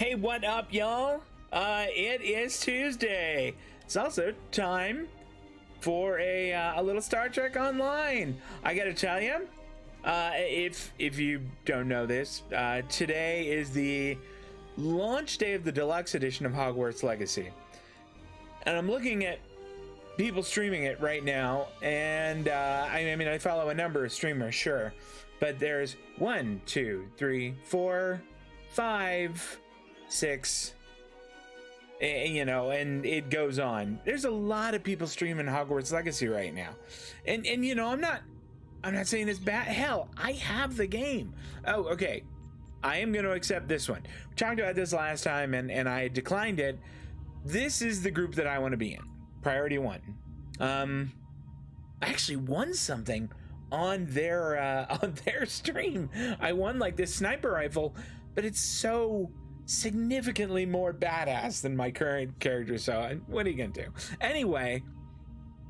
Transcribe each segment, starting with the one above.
Hey, what up, y'all? It is Tuesday. It's also time for a little Star Trek Online. I gotta tell you, if you don't know this, today is the launch day of the deluxe edition of Hogwarts Legacy, and I'm looking at people streaming it right now, and I mean, I follow a number of streamers, sure, but there's 1, 2, 3, 4, 5, 6, you know, and it goes on. There's a lot of people streaming Hogwarts Legacy right now, and you know, I'm not saying it's bad. Hell, I have the game. Oh, okay, I am going to accept this one. We talked about this last time, and I declined it. This is the group that I want to be in. Priority 1. I actually won something on their stream. I won like this sniper rifle, but it's so significantly more badass than my current character, so what are you gonna do? Anyway,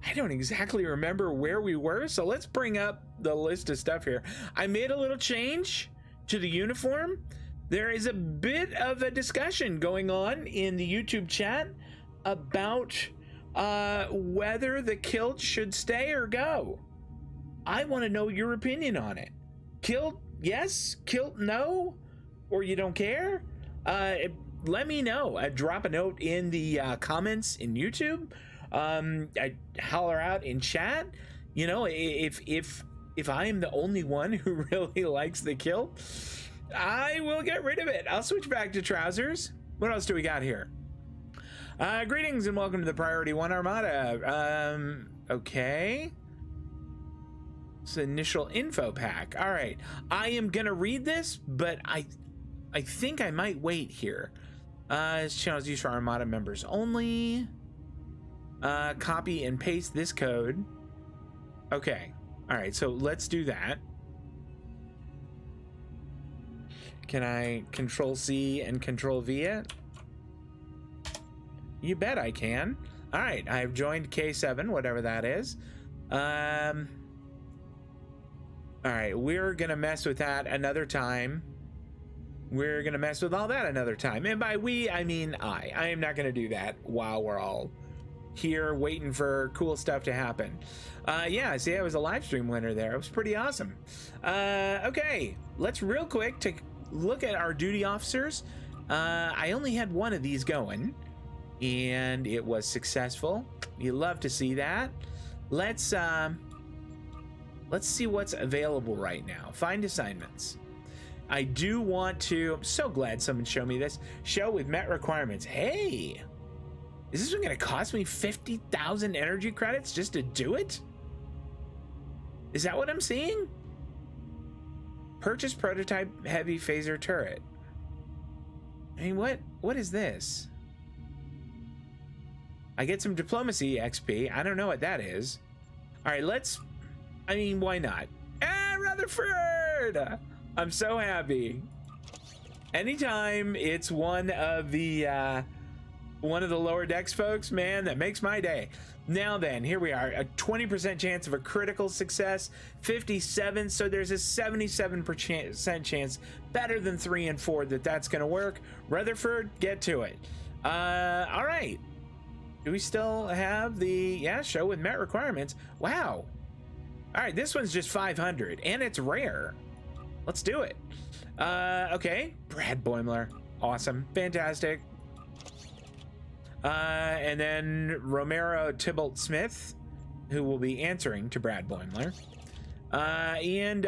I don't exactly remember where we were, so let's bring up the list of stuff here. I made a little change to the uniform. There is a bit of a discussion going on in the YouTube chat about whether the kilt should stay or go. I want to know your opinion on it. Kilt yes, kilt no, or you don't care? Let me know. Drop a note in the comments in YouTube. I holler out in chat. You know, if I am the only one who really likes the kilt, I will get rid of it. I'll switch back to trousers. What else do we got here? Greetings and welcome to the Priority 1 Armada. Okay. It's the initial info pack. All right. I am going to read this, but I think I might wait here. This channel is used for Armada members only. Copy and paste this code. Okay. All right. So let's do that. Can I Control C and Control V it? You bet I can. All right, I have joined K7, whatever that is. All right, we're gonna mess with that another time. We're gonna mess with all that another time. And by we, I mean I. I am not gonna do that while we're all here waiting for cool stuff to happen. Yeah, see, I was a live stream winner there. It was pretty awesome. Okay, let's real quick take a look at our duty officers. I only had one of these going, and it was successful. You love to see that. Let's see what's available right now. Find assignments. I do want to, I'm so glad someone showed me this. Show with met requirements. Hey, is this one gonna cost me 50,000 energy credits just to do it? Is that what I'm seeing? Purchase prototype heavy phaser turret. I mean, what is this? I get some diplomacy XP. I don't know what that is. All right, I mean, why not? Ah, Rutherford! I'm so happy. Anytime it's one of the lower decks folks, man, that makes my day. Now then, here we are. A 20% chance of a critical success, 57. So there's a 77% chance, better than 3 and 4, that's gonna work. Rutherford, get to it. All right. Do we still have the show with met requirements? Wow. All right, this one's just 500 and it's rare. Let's do it. Okay, Brad Boimler, awesome, fantastic. And then Romero Tybalt Smith, who will be answering to Brad Boimler, and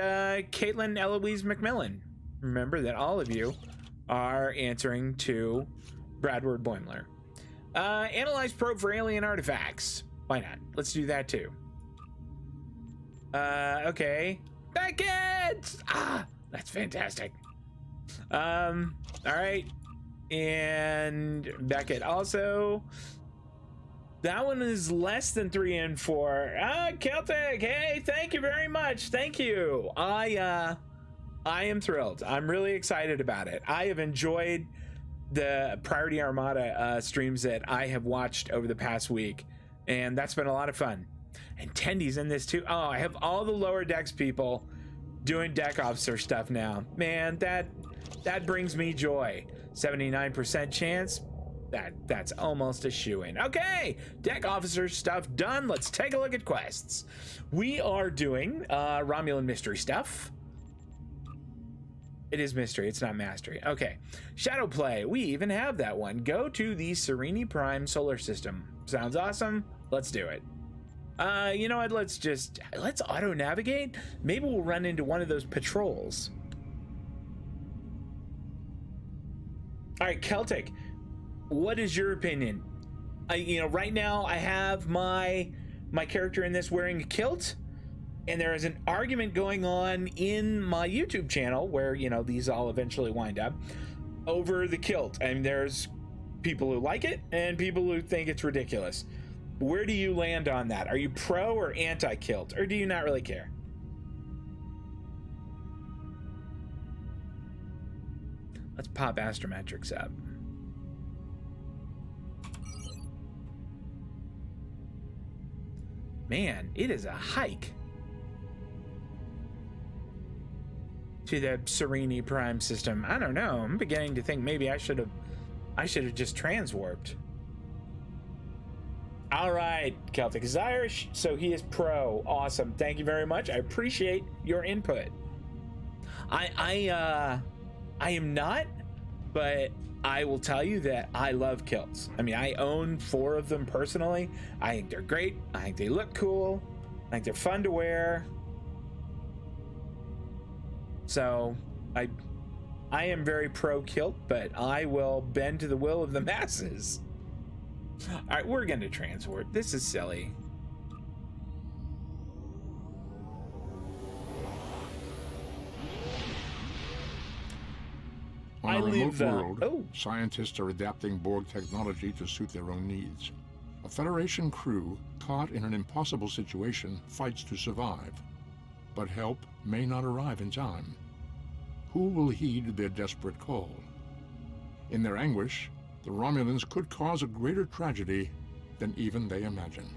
Caitlin Eloise McMillan. Remember that all of you are answering to Bradward Boimler. Analyze probe for alien artifacts. Why not? Let's do that too. Okay. Beckett! Ah, that's fantastic. All right. And Beckett also. That one is less than 3 and 4. Celtic, hey, thank you very much. Thank you. I am thrilled. I'm really excited about it. I have enjoyed the Priority Armada streams that I have watched over the past week, and that's been a lot of fun. And Tendy's in this too. Oh, I have all the lower decks people doing deck officer stuff now. Man, That brings me joy. 79% chance. That's almost a shoo-in. Okay, deck officer stuff done. Let's take a look at quests. We are doing Romulan mystery stuff. It is mystery, it's not mastery. Okay, shadow play. We even have that one. Go to the Serene Prime solar system. Sounds awesome. Let's do it. You know what? Let's auto navigate. Maybe we'll run into one of those patrols. All right, Celtic. What is your opinion? You know, right now I have my character in this wearing a kilt, and there is an argument going on in my YouTube channel where, you know, these all eventually wind up over the kilt. And there's people who like it and people who think it's ridiculous. Where do you land on that? Are you pro or anti-kilt, or do you not really care? Let's pop Astrometrics up. Man, it is a hike to the Serene Prime system. I don't know. I'm beginning to think maybe I should have just transwarped. All right, Celtic is Irish, so he is pro. Awesome. Thank you very much. I appreciate your input. I am not, but I will tell you that I love kilts. I mean, I own 4 of them personally. I think they're great. I think they look cool. I think they're fun to wear. So I am very pro kilt, but I will bend to the will of the masses. All right, we're going to transwarp. This is silly. On a remote world, scientists are adapting Borg technology to suit their own needs. A Federation crew caught in an impossible situation fights to survive, but help may not arrive in time. Who will heed their desperate call? In their anguish, the Romulans could cause a greater tragedy than even they imagine.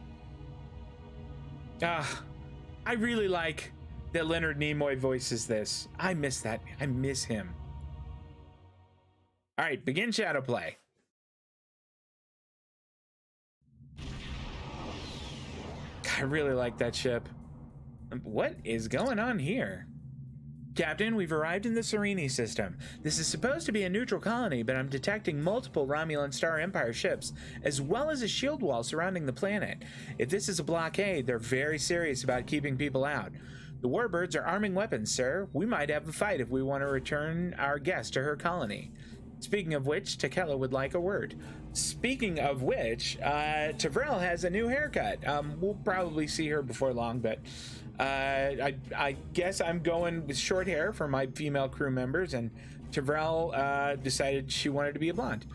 I really like that Leonard Nimoy voices this. I miss that. I miss him. All right, begin shadow play. I really like that ship. What is going on here? Captain, we've arrived in the Serene system. This is supposed to be a neutral colony, but I'm detecting multiple Romulan Star Empire ships, as well as a shield wall surrounding the planet. If this is a blockade, they're very serious about keeping people out. The warbirds are arming weapons, sir. We might have a fight if we want to return our guest to her colony. Speaking of which, Takela would like a word. Speaking of which, Tavrel has a new haircut. We'll probably see her before long, but I guess I'm going with short hair for my female crew members, and Tavrel decided she wanted to be a blonde.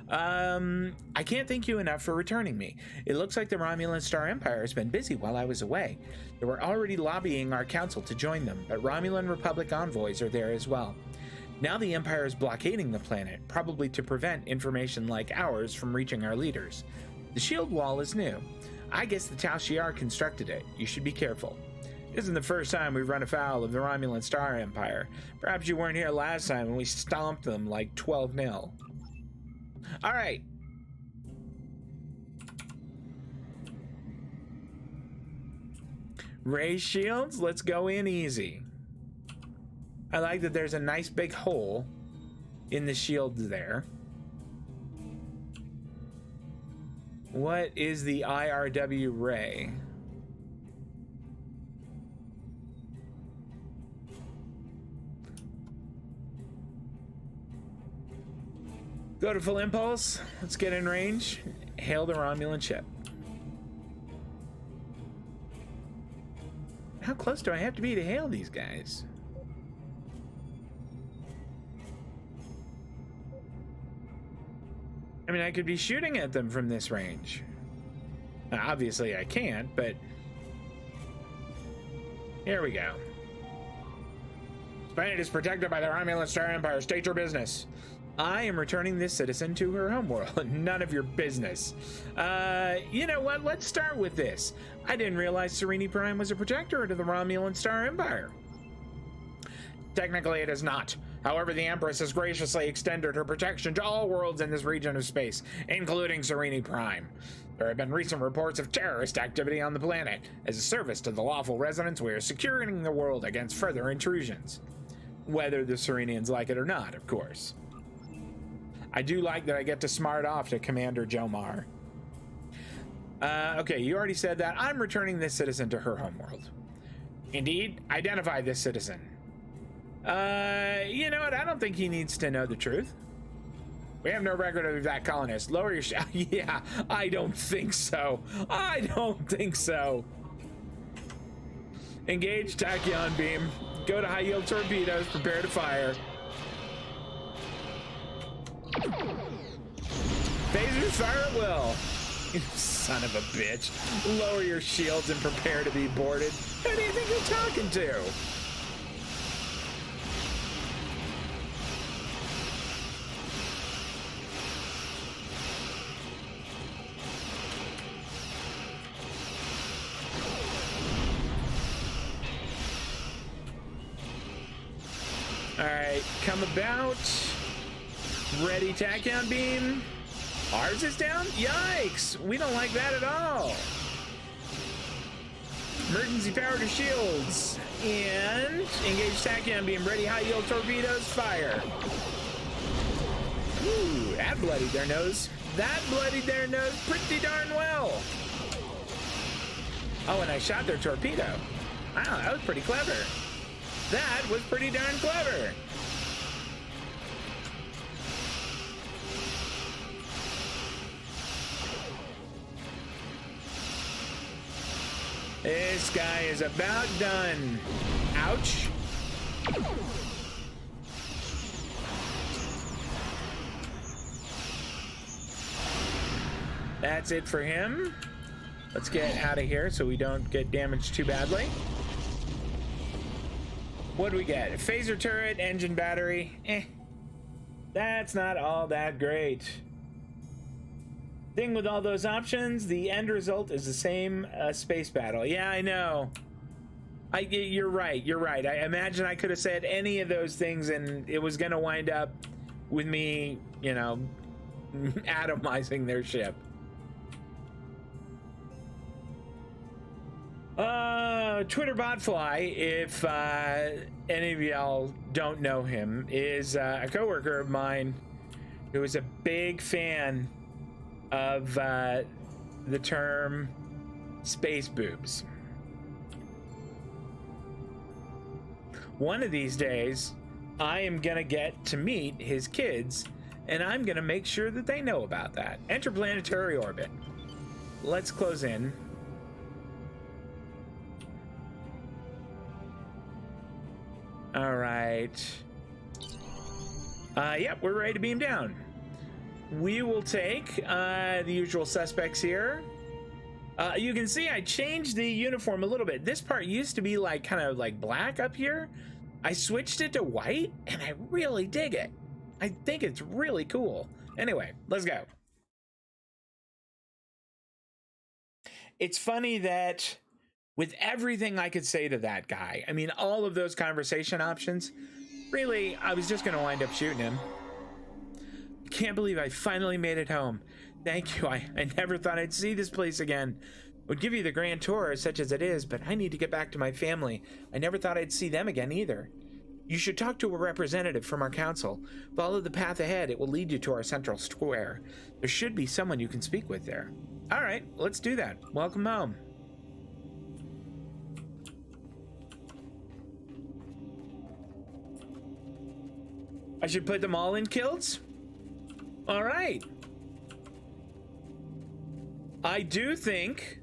I can't thank you enough for returning me. It looks like the Romulan Star Empire has been busy while I was away. They were already lobbying our council to join them, but Romulan Republic envoys are there as well. Now the Empire is blockading the planet, probably to prevent information like ours from reaching our leaders. The shield wall is new. I guess the Tal Shiar constructed it. You should be careful. It isn't the first time we've run afoul of the Romulan Star Empire. Perhaps you weren't here last time when we stomped them like 12-0. All right. Ray shields, let's go in easy. I like that there's a nice big hole in the shields there. What is the IRW ray? Go to full impulse. Let's get in range. Hail the Romulan ship. How close do I have to be to hail these guys? I mean, I could be shooting at them from this range. Now, obviously I can't, but here we go. This planet is protected by the Romulan Star Empire. State your business. I am returning this citizen to her homeworld. None of your business. You know what? Let's start with this. I didn't realize Serene Prime was a protectorate of the Romulan Star Empire. Technically, it is not. However, the Empress has graciously extended her protection to all worlds in this region of space, including Serene Prime. There have been recent reports of terrorist activity on the planet. As a service to the lawful residents, we are securing the world against further intrusions. Whether the Serenians like it or not, of course. I do like that I get to smart off to Commander Jomar. Okay, you already said that. I'm returning this citizen to her homeworld. Indeed, identify this citizen. You know what? I don't think he needs to know the truth. We have no record of that colonist. Lower your yeah, I don't think so. I don't think so. Engage tachyon beam. Go to high yield torpedoes. Prepare to fire. Phasers fire at will. You son of a bitch. Lower your shields and prepare to be boarded. Who do you think you're talking to? Alright, come about. Ready, tachyon beam. Ours is down? Yikes! We don't like that at all. Emergency power to shields. And engage tachyon beam. Ready, high yield torpedoes. Fire. Ooh, that bloodied their nose. That bloodied their nose pretty darn well. Oh, and I shot their torpedo. Wow, that was pretty clever. That was pretty darn clever. This guy is about done. Ouch. That's it for him. Let's get out of here so we don't get damaged too badly. What do we get? Phaser turret, engine battery. That's not all that great. Thing with all those options, the end result is the same space battle. Yeah, I know. You're right. You're right. I imagine I could have said any of those things and it was going to wind up with me, you know, atomizing their ship. Twitter Botfly, if any of y'all don't know him, is a coworker of mine who is a big fan of the term space boobs. One of these days, I am gonna get to meet his kids, and I'm gonna make sure that they know about that. Interplanetary orbit. Let's close in. All right. Yep, we're ready to beam down. We will take the usual suspects here. You can see I changed the uniform a little bit. This part used to be like kind of like black up here. I switched it to white and I really dig it. I think it's really cool. Anyway, let's go. It's funny that with everything I could say to that guy, I mean, all of those conversation options, really, I was just going to wind up shooting him. Can't believe I finally made it home. Thank you. I never thought I'd see this place again. Would give you the grand tour such as it is, but I need to get back to my family. I never thought I'd see them again either. You should talk to a representative from our council. Follow the path ahead. It will lead you to our central square. There should be someone you can speak with there. All right, let's do that. Welcome home. I should put them all in kilts? All right. I do think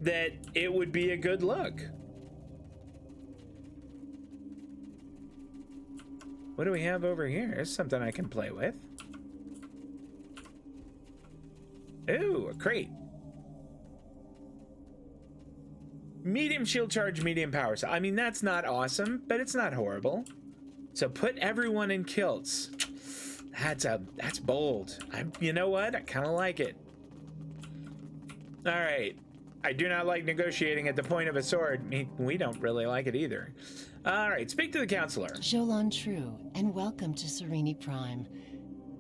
that it would be a good look. What do we have over here? There's something I can play with. Ooh, a crate. Medium shield charge, medium power. So, I mean, that's not awesome, but it's not horrible. So put everyone in kilts. That's bold. You know what? I kind of like it. All right. I do not like negotiating at the point of a sword. We don't really like it either. All right, speak to the counselor. Jolan True, and welcome to Sereni Prime.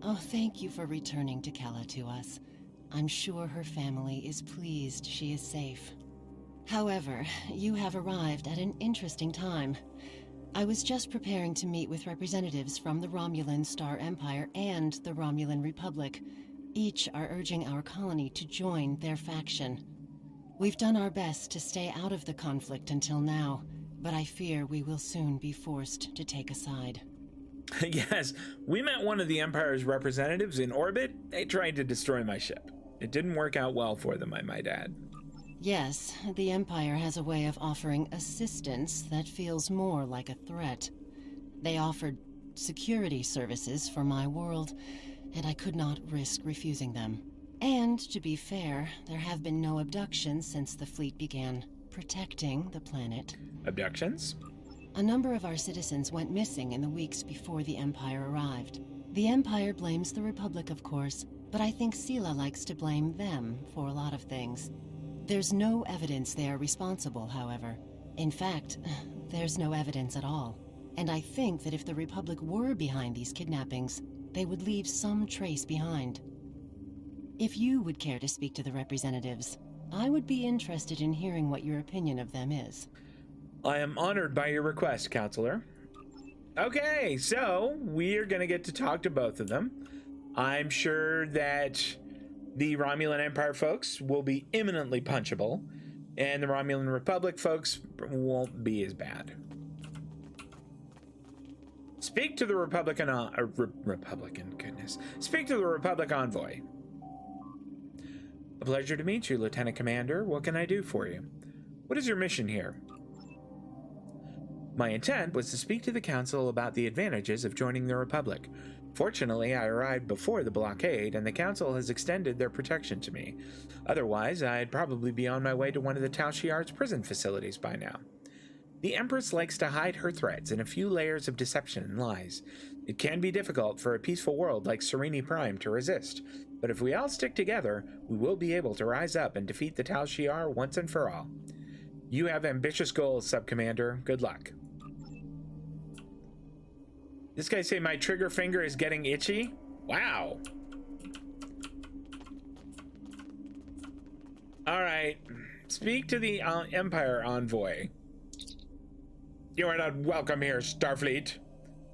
Oh, thank you for returning to Kella to us. I'm sure her family is pleased she is safe. However, you have arrived at an interesting time. I was just preparing to meet with representatives from the Romulan Star Empire and the Romulan Republic. Each are urging our colony to join their faction. We've done our best to stay out of the conflict until now, but I fear we will soon be forced to take a side. Yes, we met one of the Empire's representatives in orbit. They tried to destroy my ship. It didn't work out well for them, I might add. Yes, the Empire has a way of offering assistance that feels more like a threat. They offered security services for my world, and I could not risk refusing them. And, to be fair, there have been no abductions since the fleet began protecting the planet. Abductions? A number of our citizens went missing in the weeks before the Empire arrived. The Empire blames the Republic, of course, but I think Sela likes to blame them for a lot of things. There's no evidence they are responsible, however. In fact, there's no evidence at all. And I think that if the Republic were behind these kidnappings, they would leave some trace behind. If you would care to speak to the representatives, I would be interested in hearing what your opinion of them is. I am honored by your request, Counselor. Okay, so we're going to get to talk to both of them. I'm sure that the Romulan Empire folks will be imminently punchable, and the Romulan Republic folks won't be as bad. Speak to the Republic envoy. A pleasure to meet you, Lieutenant Commander. What can I do for you? What is your mission here? My intent was to speak to the Council about the advantages of joining the Republic. Fortunately, I arrived before the blockade, and the Council has extended their protection to me. Otherwise, I'd probably be on my way to one of the Tal Shiar's prison facilities by now. The Empress likes to hide her threats in a few layers of deception and lies. It can be difficult for a peaceful world like Sereni Prime to resist, but if we all stick together, we will be able to rise up and defeat the Tal Shiar once and for all. You have ambitious goals, Sub-Commander. Good luck. This guy say my trigger finger is getting itchy? Wow. All right. Speak to the Empire envoy. You are not welcome here, Starfleet.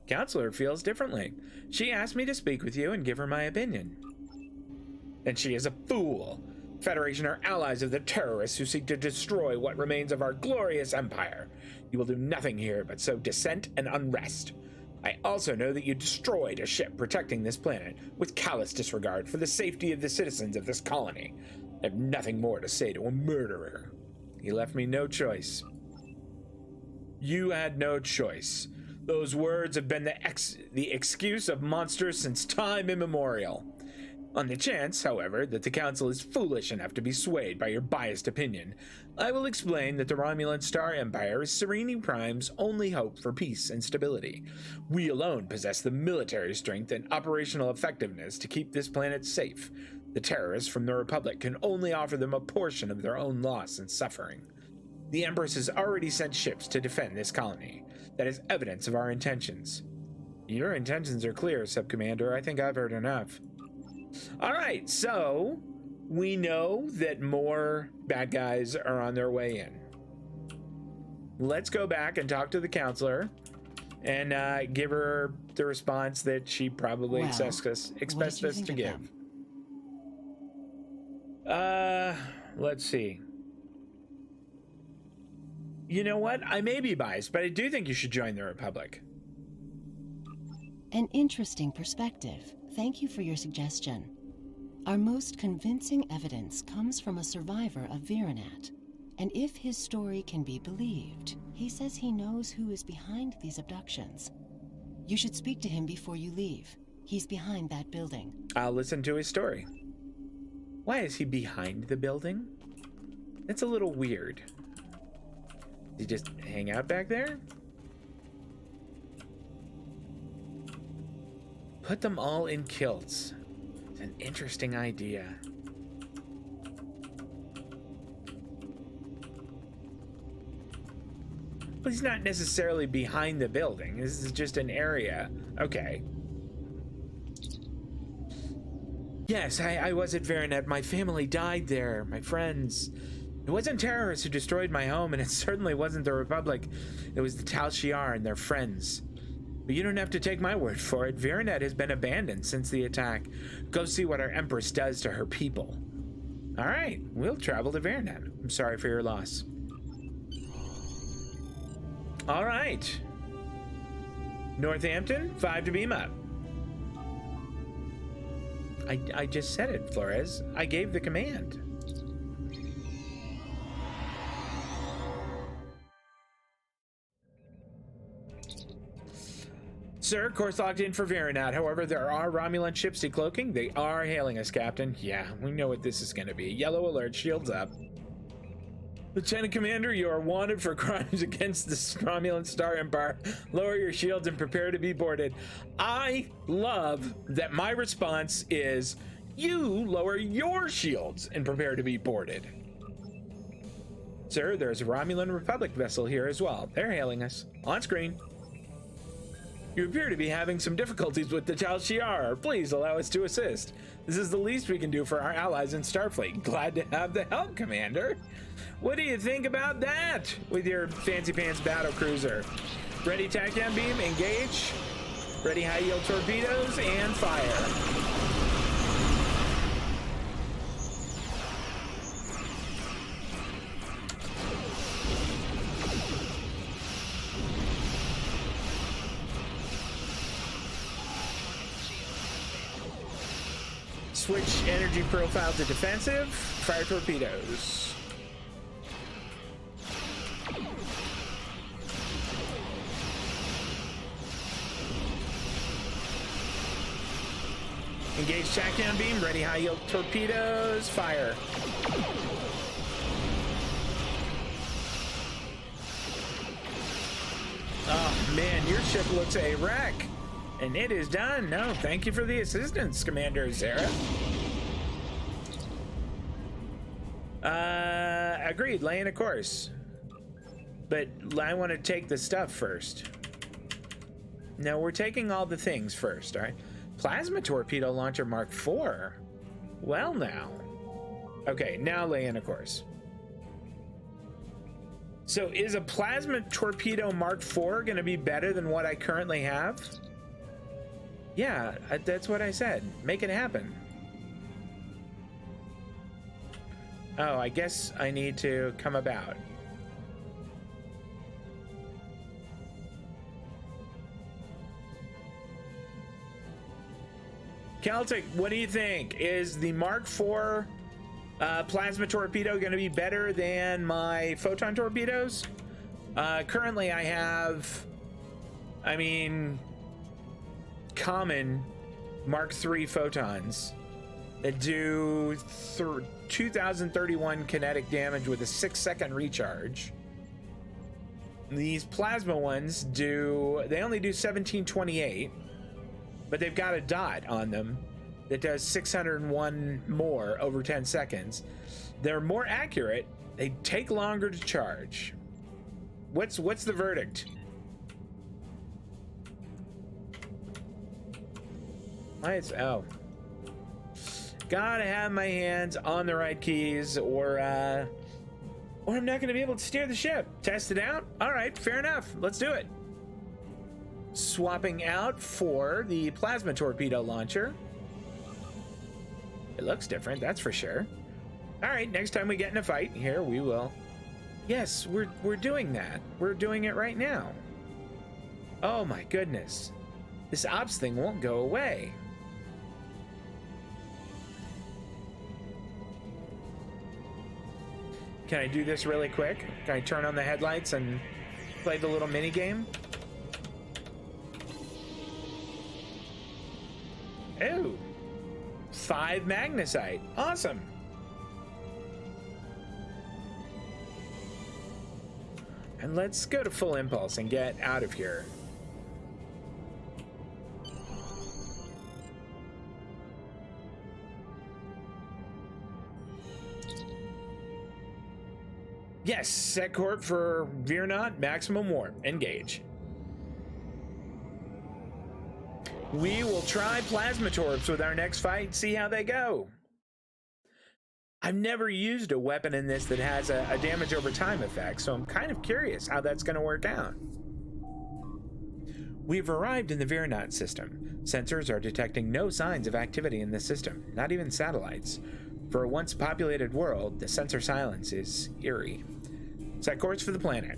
Counselor feels differently. She asked me to speak with you and give her my opinion. And she is a fool. Federation are allies of the terrorists who seek to destroy what remains of our glorious empire. You will do nothing here but sow dissent and unrest. I also know that you destroyed a ship protecting this planet with callous disregard for the safety of the citizens of this colony. I have nothing more to say to a murderer. He left me no choice. You had no choice. Those words have been the excuse of monsters since time immemorial. On the chance, however, that the Council is foolish enough to be swayed by your biased opinion, I will explain that the Romulan Star Empire is Sereni Prime's only hope for peace and stability. We alone possess the military strength and operational effectiveness to keep this planet safe. The terrorists from the Republic can only offer them a portion of their own loss and suffering. The Empress has already sent ships to defend this colony. That is evidence of our intentions. Your intentions are clear, Sub-Commander. I think I've heard enough. All right, so we know that more bad guys are on their way in. Let's go back and talk to the counselor and give her the response that she probably expects us to give. Let's see. You know what? I may be biased, but I do think you should join the Republic. An interesting perspective. Thank you for your suggestion. Our most convincing evidence comes from a survivor of Virenat. And if his story can be believed, he says he knows who is behind these abductions. You should speak to him before you leave. He's behind that building. I'll listen to his story. Why is he behind the building? That's a little weird. Did he just hang out back there? Put them all in kilts. It's an interesting idea. Well, he's not necessarily behind the building. This is just an area. Okay. Yes, I was at Veranet. My family died there. My friends. It wasn't terrorists who destroyed my home, and it certainly wasn't the Republic. It was the Tal Shiar and their friends. But you don't have to take my word for it. Veranet has been abandoned since the attack. Go see what our Empress does to her people. All right, we'll travel to Veranet. I'm sorry for your loss. All right. Northampton, 5 to beam up. I just said it, Flores. I gave the command. Sir, course locked in for Veranet. However, there are Romulan ships decloaking. They are hailing us, Captain. Yeah, we know what this is going to be. Yellow alert, shields up. Lieutenant Commander, you are wanted for crimes against the Romulan Star Empire. Lower your shields and prepare to be boarded. I love that my response is, you lower your shields and prepare to be boarded. Sir, there's a Romulan Republic vessel here as well. They're hailing us. On screen. You appear to be having some difficulties with the Tal Shiar. Please allow us to assist. This is the least we can do for our allies in Starfleet. Glad to have the help, Commander. What do you think about that with your fancy pants battle cruiser? Ready tachyon beam, engage. Ready high yield torpedoes and fire. Switch energy profile to defensive. Fire torpedoes. Engage tachyon beam. Ready high yield torpedoes. Fire. Oh man, your ship looks a wreck. And it is done. No, thank you for the assistance, Commander Zara. Agreed, laying a course. But I want to take the stuff first. No, we're taking all the things first, all right? Plasma Torpedo Launcher Mark IV. Well, now. Okay, now laying a course. So is a Plasma Torpedo Mark IV going to be better than what I currently have? Yeah, that's what I said. Make it happen. Oh, I guess I need to come about. Celtic, what do you think? Is the Mark IV plasma torpedo going to be better than my photon torpedoes? Currently I have, common Mark III photons that do 2031 kinetic damage with a 6-second recharge. These plasma ones they only do 1728, but they've got a dot on them that does 601 more over 10 seconds. They're more accurate. They take longer to charge. What's the verdict? Gotta have my hands on the right keys, or I'm not gonna be able to steer the ship. Test it out? All right, fair enough. Let's do it. Swapping out for the plasma torpedo launcher. It looks different, that's for sure. All right, next time we get in a fight, here we will. Yes, we're doing that. We're doing it right now. Oh my goodness. This ops thing won't go away. Can I do this really quick? Can I turn on the headlights and play the little mini game? Ooh, 5 magnesite. Awesome. And let's go to full impulse and get out of here. Yes, set court for Virnot, maximum warp. Engage. We will try plasma torps with our next fight, see how they go. I've never used a weapon in this that has a damage over time effect, so I'm kind of curious how that's going to work out. We've arrived in the Virnot system. Sensors are detecting no signs of activity in the system, not even satellites. For a once populated world, the sensor silence is eerie. Set course for the planet.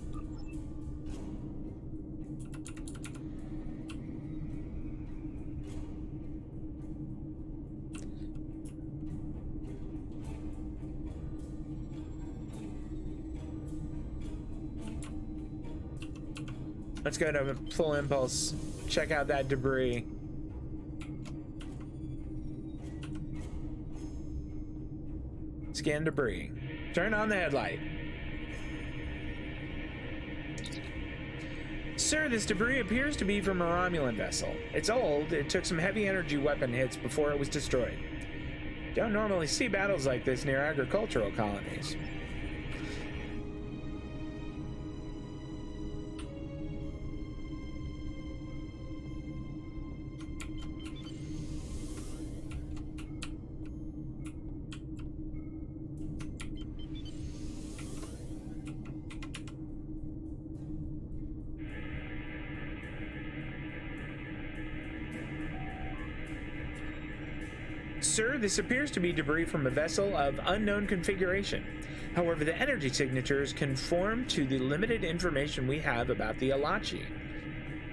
Let's go to full impulse. Check out that debris. Scan debris. Turn on the headlight. Sir, this debris appears to be from a Romulan vessel. It's old. It took some heavy energy weapon hits before it was destroyed. Don't normally see battles like this near agricultural colonies. Sir, this appears to be debris from a vessel of unknown configuration. However, the energy signatures conform to the limited information we have about the Elachi.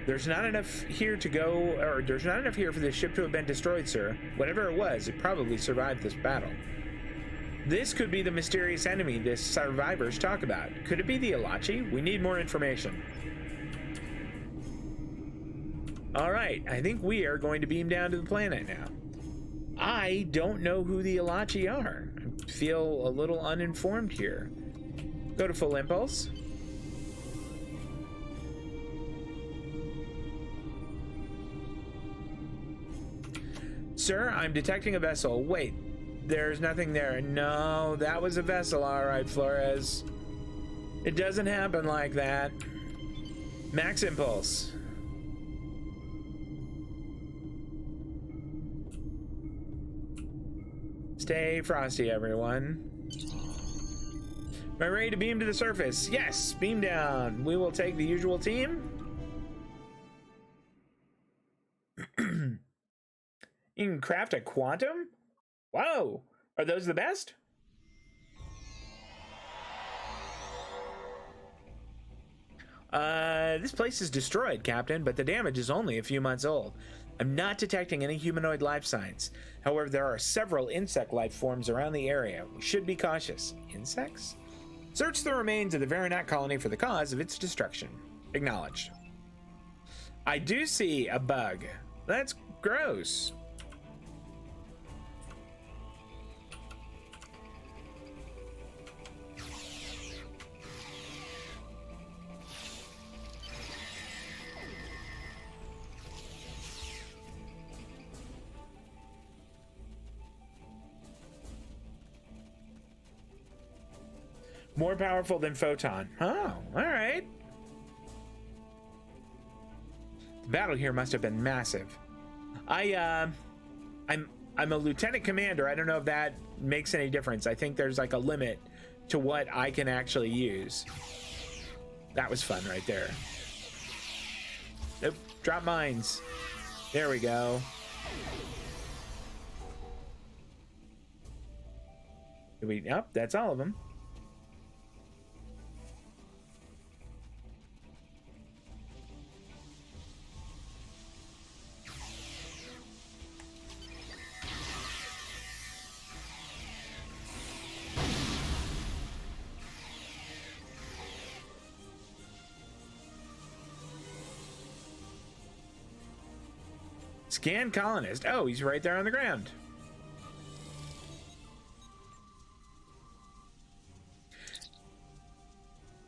There's not enough here for this ship to have been destroyed, sir. Whatever it was, it probably survived this battle. This could be the mysterious enemy the survivors talk about. Could it be the Elachi? We need more information. Alright, I think we are going to beam down to the planet now. I don't know who the Elachi are. I feel a little uninformed here. Go to full impulse. Sir, I'm detecting a vessel. Wait, there's nothing there. No, that was a vessel. All right, Flores. It doesn't happen like that. Max impulse. Stay frosty, everyone. Am I ready to beam to the surface? Yes, beam down. We will take the usual team. You can craft a quantum? Whoa, are those the best? This place is destroyed, Captain, but the damage is only a few months old. I'm not detecting any humanoid life signs. However, there are several insect life forms around the area. We should be cautious. Insects? Search the remains of the Virnot colony for the cause of its destruction. Acknowledged. I do see a bug. That's gross. More powerful than Photon. Oh, all right. The battle here must have been massive. I'm a lieutenant commander. I don't know if that makes any difference. I think there's like a limit to what I can actually use. That was fun right there. Nope, drop mines. There we go. Yep, that's all of them. Scan colonist. Oh, he's right there on the ground.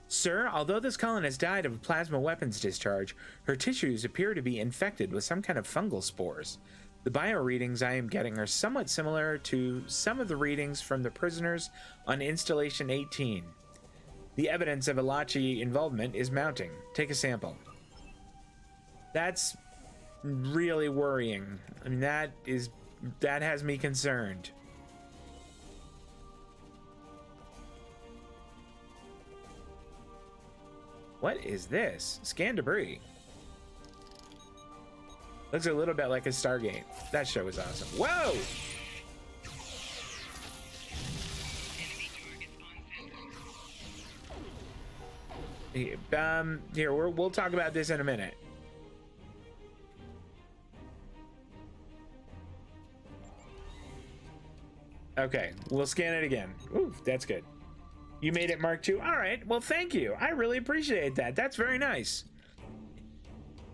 Sir, although this colonist died of a plasma weapons discharge, her tissues appear to be infected with some kind of fungal spores. The bio readings I am getting are somewhat similar to some of the readings from the prisoners on Installation 18. The evidence of Elachi involvement is mounting. Take a sample. That's really worrying. I mean, that has me concerned. What is this? Scan debris. Looks a little bit like a Stargate. That show was awesome. Whoa! Here, we'll talk about this in a minute. Okay, we'll scan it again. Ooh, that's good. You made it Mark II? All right, well, thank you. I really appreciate that. That's very nice.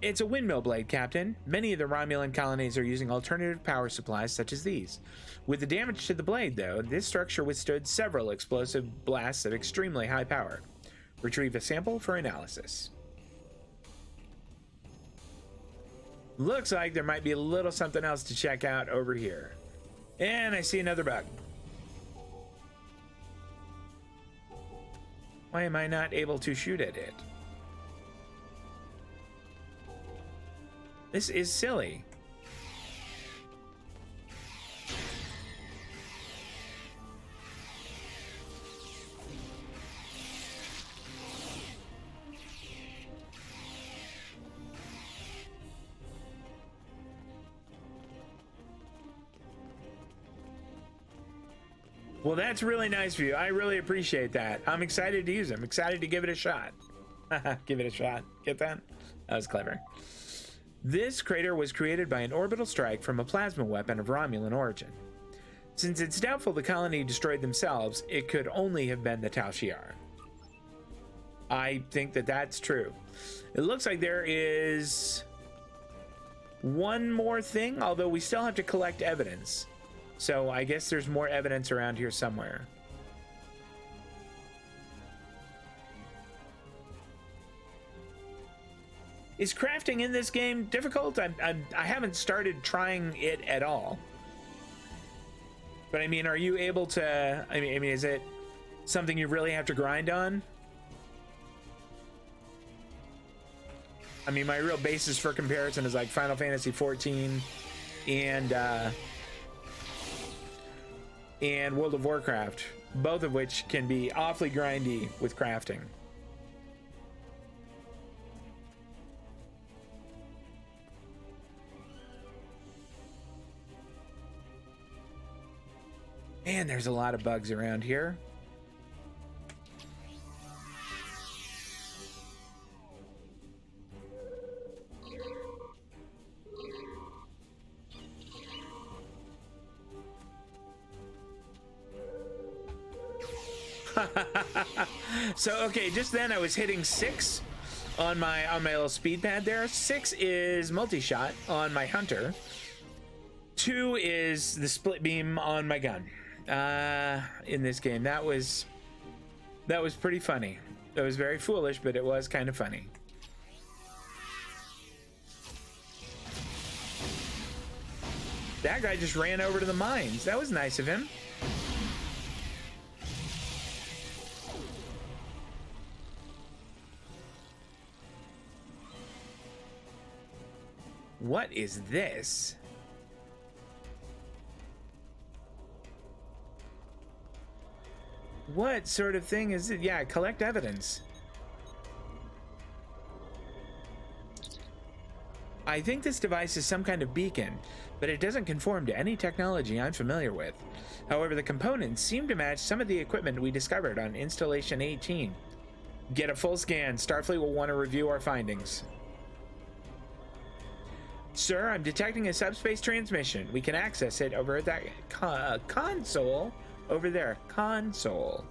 It's a windmill blade, Captain. Many of the Romulan colonies are using alternative power supplies such as these. With the damage to the blade, though, this structure withstood several explosive blasts of extremely high power. Retrieve a sample for analysis. Looks like there might be a little something else to check out over here. And I see another bug. Why am I not able to shoot at it? This is silly. Well, that's really nice of you. I really appreciate that. I'm excited to use them. Excited to give it a shot. Give it a shot. Get that? That was clever. This crater was created by an orbital strike from a plasma weapon of Romulan origin. Since it's doubtful the colony destroyed themselves, it could only have been the Tal Shiar. I think that that's true. It looks like there is one more thing, although we still have to collect evidence. So I guess there's more evidence around here somewhere. Is crafting in this game difficult? I haven't started trying it at all. But I mean, are you able to? I mean, is it something you really have to grind on? I mean, my real basis for comparison is like Final Fantasy 14 and World of Warcraft, both of which can be awfully grindy with crafting. Man, there's a lot of bugs around here. So okay, just then I was hitting 6 on my little speed pad there. 6 is multi-shot on my hunter. 2 is the split beam on my gun. In this game, that was pretty funny. That was very foolish, but it was kind of funny. That guy just ran over to the mines. That was nice of him. What is this? What sort of thing is it? Yeah, collect evidence. I think this device is some kind of beacon, but it doesn't conform to any technology I'm familiar with. However, the components seem to match some of the equipment we discovered on Installation 18. Get a full scan. Starfleet will want to review our findings. Sir, I'm detecting a subspace transmission. We can access it over at that console over there. Console.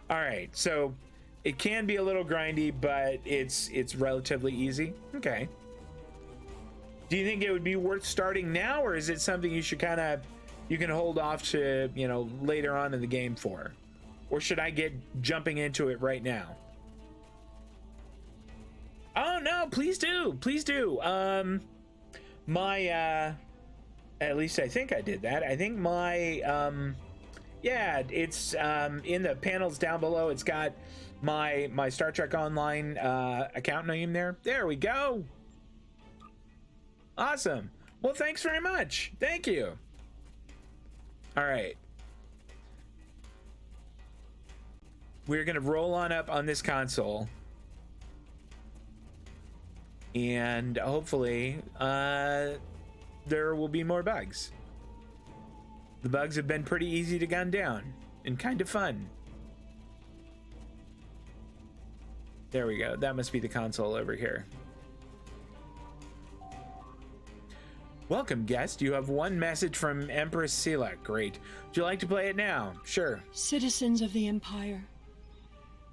All right, so it can be a little grindy, but it's relatively easy. Okay. Do you think it would be worth starting now, or is it something you should you can hold off to, later on in the game for? Or should I get jumping into it right now? Oh no, please do. Please do. At least I think I did that. I think my Yeah, it's in the panels down below. It's got my Star Trek Online account name there. There we go. Awesome. Well, thanks very much. Thank you. All right. We're going to roll on up on this console. And hopefully there will be more bugs. The bugs have been pretty easy to gun down and kind of fun. There we go. That must be the console over here. Welcome, guest. You have one message from Empress Sela. Great. Would you like to play it now? Sure. Citizens of the Empire,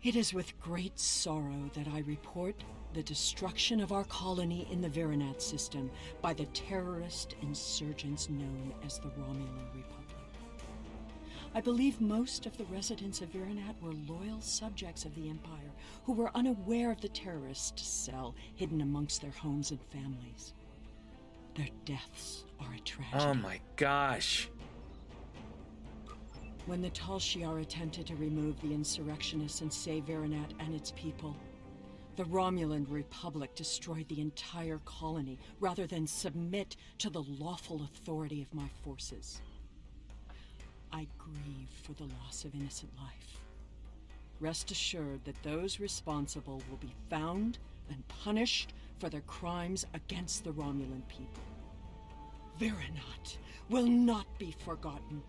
it is with great sorrow that I report the destruction of our colony in the Virinat system by the terrorist insurgents known as the Romulan Republic. I believe most of the residents of Virinat were loyal subjects of the Empire who were unaware of the terrorist cell hidden amongst their homes and families. Their deaths are a tragedy. Oh my gosh. When the Tal Shiar attempted to remove the insurrectionists and save Virinat and its people, the Romulan Republic destroyed the entire colony rather than submit to the lawful authority of my forces. I grieve for the loss of innocent life. Rest assured that those responsible will be found and punished for their crimes against the Romulan people. Virinat will not be forgotten.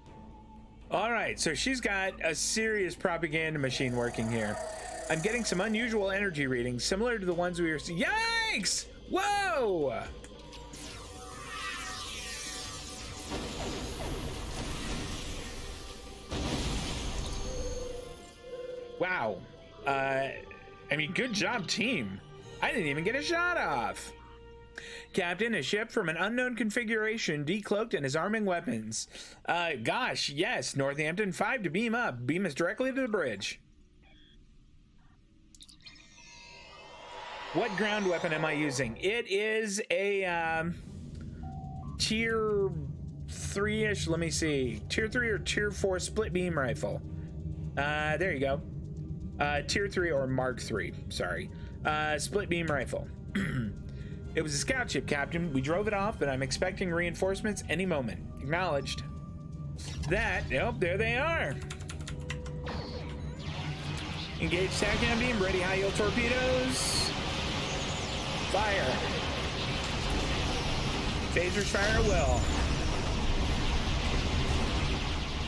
All right, so she's got a serious propaganda machine working here. I'm getting some unusual energy readings, similar to the ones we were seeing. Yikes! Whoa! Wow. I mean, good job, team. I didn't even get a shot off. Captain, a ship from an unknown configuration decloaked and is arming weapons. Gosh, yes, Northampton 5 to beam up. Beam us directly to the bridge. What ground weapon am I using? It is a tier 3-ish, let me see. Tier 3 or tier 4 split beam rifle. There you go. Tier 3 or Mark 3, sorry. Split beam rifle. It was a scout ship, Captain. We drove it off, but I'm expecting reinforcements any moment. Acknowledged. Nope, there they are. Engage TACAM beam, ready high yield torpedoes. Fire. Phasers fire well.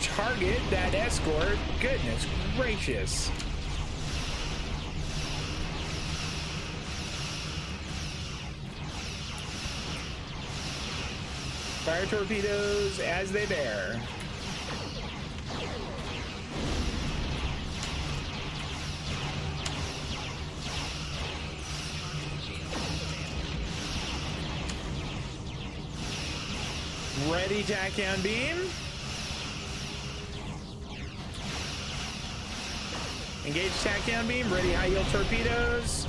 Target that escort. Goodness gracious. Fire torpedoes as they bear. Ready, TACAM beam. Engage TACAM beam. Ready, high yield torpedoes.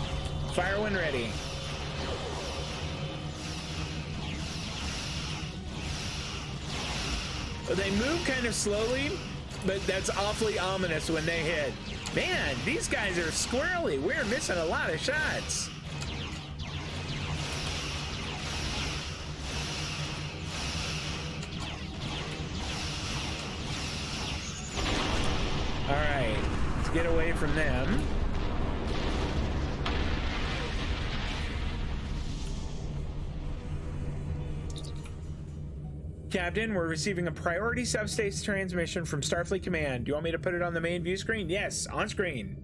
Fire when ready. They move kind of slowly, but that's awfully ominous when they hit. Man, these guys are squirrely. We're missing a lot of shots. All right, let's get away from them. Captain, we're receiving a priority subspace transmission from Starfleet Command. Do you want me to put it on the main view screen? Yes, on screen.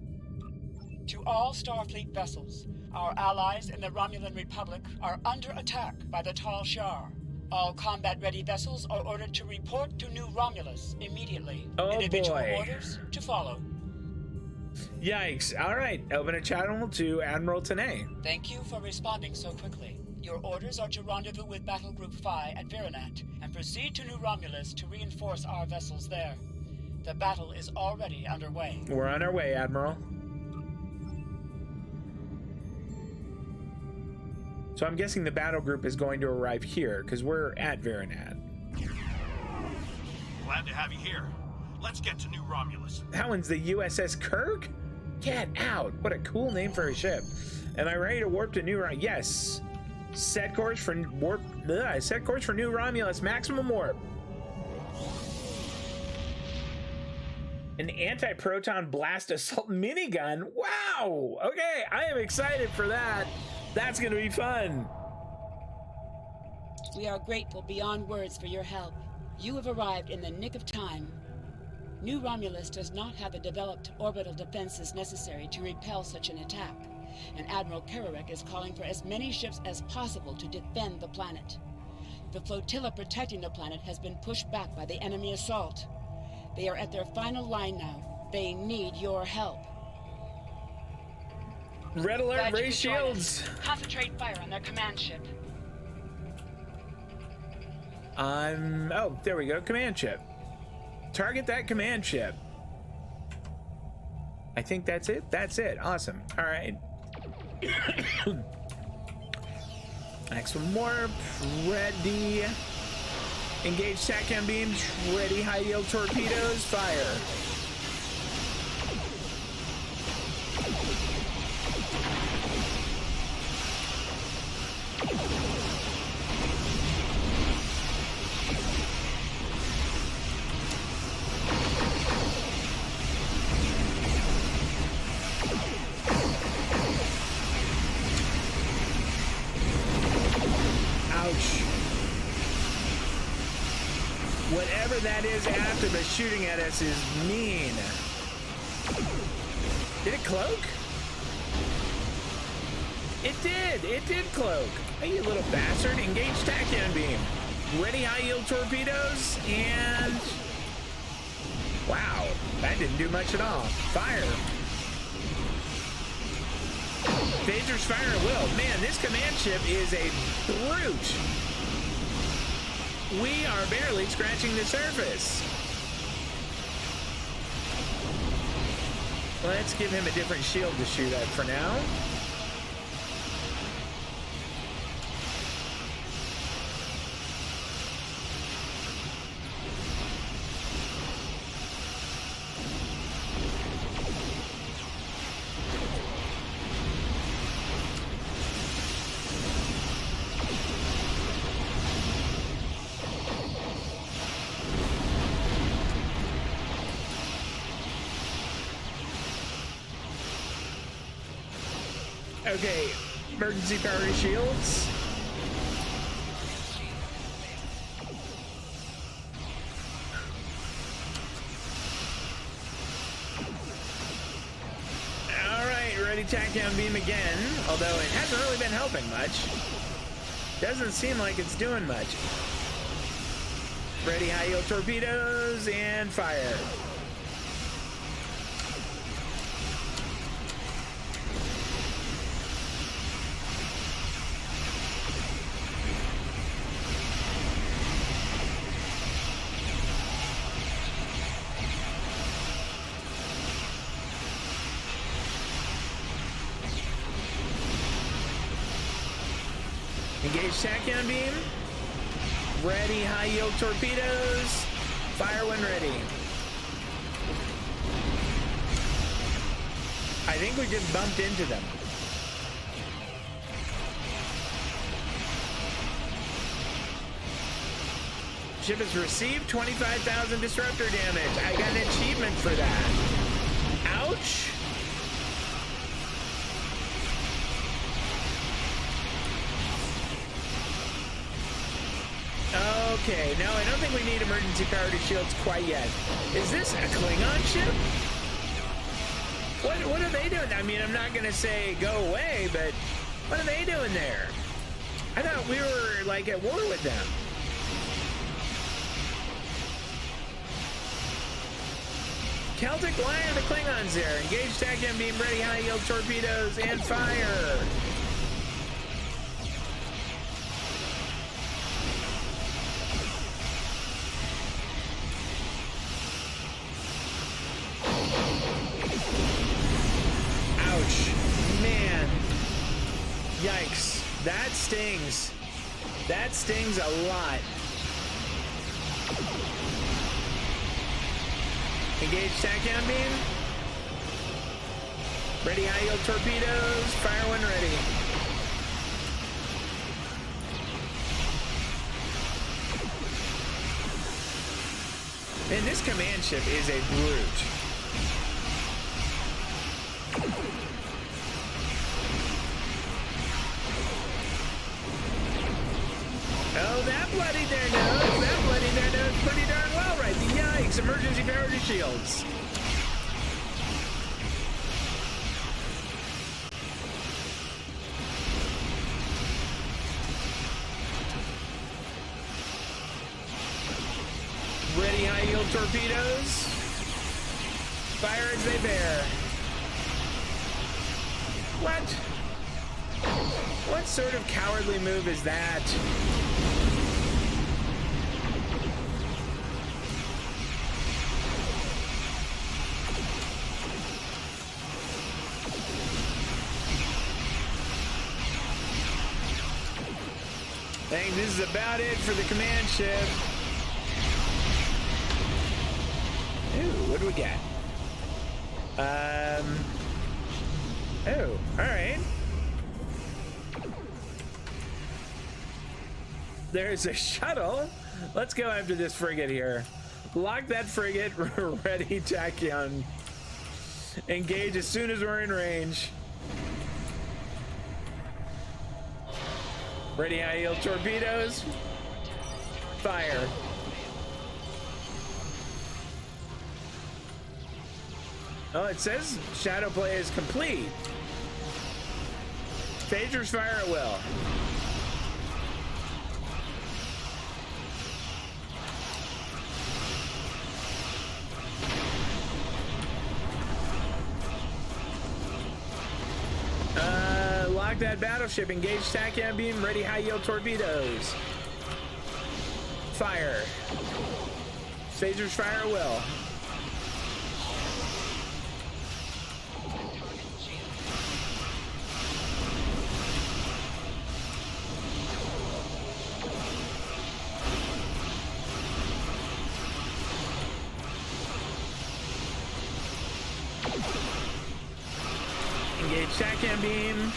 To all Starfleet vessels, our allies in the Romulan Republic are under attack by the Tal Shiar. All combat-ready vessels are ordered to report to New Romulus immediately. Oh, Individual boy. orders to follow. Yikes. All right, open a channel to Admiral Tanay. Thank you for responding so quickly. Your orders are to rendezvous with Battle Group Phi at Virinat and proceed to New Romulus to reinforce our vessels there. The battle is already underway. We're on our way, Admiral. So I'm guessing the battle group is going to arrive here because we're at Virinat. Glad to have you here. Let's get to New Romulus. That one's the USS Kirk? Get out. What a cool name for a ship. Am I ready to warp to New Romulus? Yes. Set course for warp. Set course for New Romulus. Maximum warp. An anti-proton blast assault minigun. Wow. Okay, I am excited for that. That's gonna be fun. We are grateful beyond words for your help. You have arrived in the nick of time. New Romulus does not have the developed orbital defenses necessary to repel such an attack, and Admiral Kerouac is calling for as many ships as possible to defend the planet. The flotilla protecting the planet has been pushed back by the enemy assault. They are at their final line now. They need your help. Red alert, raise shields. Concentrate fire on their command ship. Oh, there we go, command ship. Target that command ship. I think that's it. That's it. Awesome. All right. Maximum warp. Ready. Engage SATCOM beams. Ready. High yield torpedoes. Fire. Whatever that is after the shooting at us is mean. Did it cloak? It did. It did cloak. Hey, you little bastard. Engage TACAN beam. Ready high yield torpedoes and... Wow. That didn't do much at all. Fire. Phasers fire at will. Man, this command ship is a brute. We are barely scratching the surface. Let's give him a different shield to shoot at for now. Okay, emergency power shields. All right, ready TACAN beam again, although it hasn't really been helping much. Doesn't seem like it's doing much. Ready high yield torpedoes and fire. Engage TACAN beam. Ready high yield torpedoes. Fire when ready. I think we just bumped into them. Ship has received 25,000 disruptor damage. I got an achievement for that. Ouch. Okay, no, I don't think we need emergency priority shields quite yet. Is this a Klingon ship? What are they doing? I mean, I'm not gonna say go away, but what are they doing there? I thought we were like at war with them. Celtic Lion, the Klingons there. Engage TACAN beam, ready high yield torpedoes and fire. Yikes. That stings. That stings a lot. Engage tachyon beam. Ready high yield torpedoes. Fire when ready. Man, this command ship is a brute. Oh, that bloody their nose. That bloody their nose pretty darn well, right? Yikes, emergency power to shields. Ready high yield torpedoes. Fire as they bear. What? What sort of cowardly move is that? I think this is about it for the command ship. Ooh, what do we got? Oh, all right. There's a shuttle. Let's go after this frigate here. Lock that frigate. Ready, tachyon. Engage as soon as we're in range. Ready high yield torpedoes. Fire. Oh, it says shadow play is complete. Phasers fire at will. Lock that battleship. Engage tachyon beam. Ready high yield torpedoes. Fire. Phasers fire at will. Engage tachyon beam.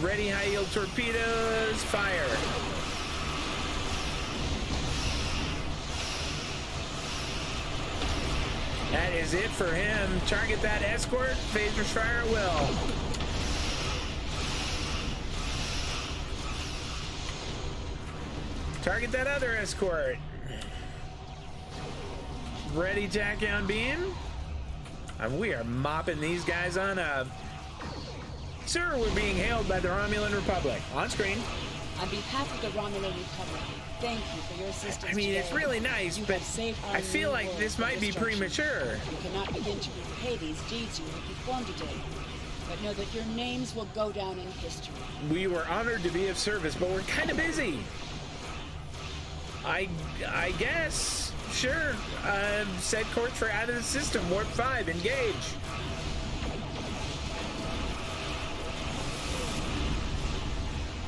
Ready high yield torpedoes. Fire. That is it for him. Target that escort. Phasers fire at will. Target that other escort. Ready tachyon beam. And we are mopping these guys on up. Sir, we're being hailed by the Romulan Republic. On screen. On behalf of the Romulan Republic, thank you for your assistance. I mean, today. it's really nice, but I feel like this might be premature. You cannot begin to repay these deeds you have performed today, but know that your names will go down in history. We were honored to be of service, but we're kind of busy. I guess. Sure. Set course for out of the system. Warp 5. Engage.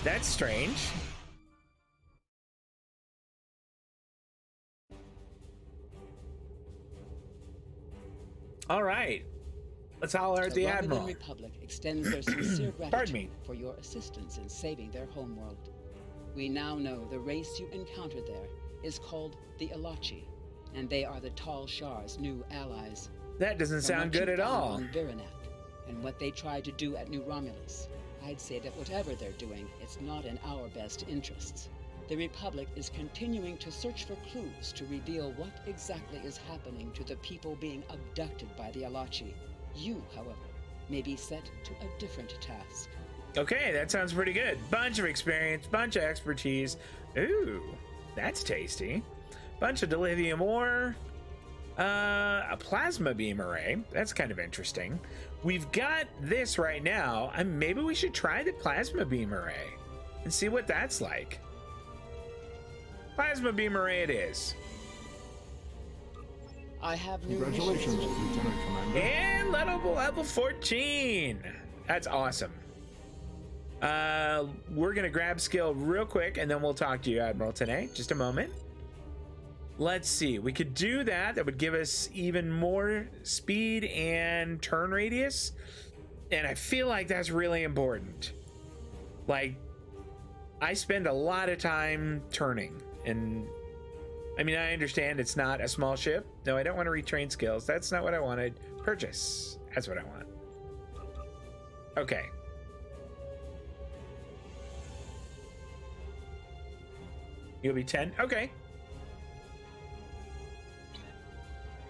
That's strange. All right. Let's holler at the Admiral. The Romulan Republic extends their sincere Pardon gratitude me. for your assistance in saving their homeworld. We now know the race you encountered there is called the Elachi, and they are the Tall Shar's new allies. That doesn't sound good at all. On Virinak, and what they tried to do at New Romulus, I'd say that whatever they're doing, it's not in our best interests. The Republic is continuing to search for clues to reveal what exactly is happening to the people being abducted by the Elachi. You, however, may be set to a different task. Okay, that sounds pretty good. Bunch of experience, bunch of expertise. Ooh, that's tasty. Bunch of dilithium ore. A plasma beam array. That's kind of interesting. We've got this right now, and maybe we should try the plasma beam array and see what that's like. Plasma beam array it is. I have new Congratulations, missions. Lieutenant Commander. And level 14. That's awesome. We're gonna grab skill real quick, and then we'll talk to you, Admiral, today. Just a moment. let's see. We could do that. That would give us even more speed and turn radius. And I feel like that's really important. Like, I spend a lot of time turning. And, I mean, I understand it's not a small ship. No, I don't want to retrain skills. That's not what I wanted. Purchase. That's what I want. Okay. You'll be 10? Okay.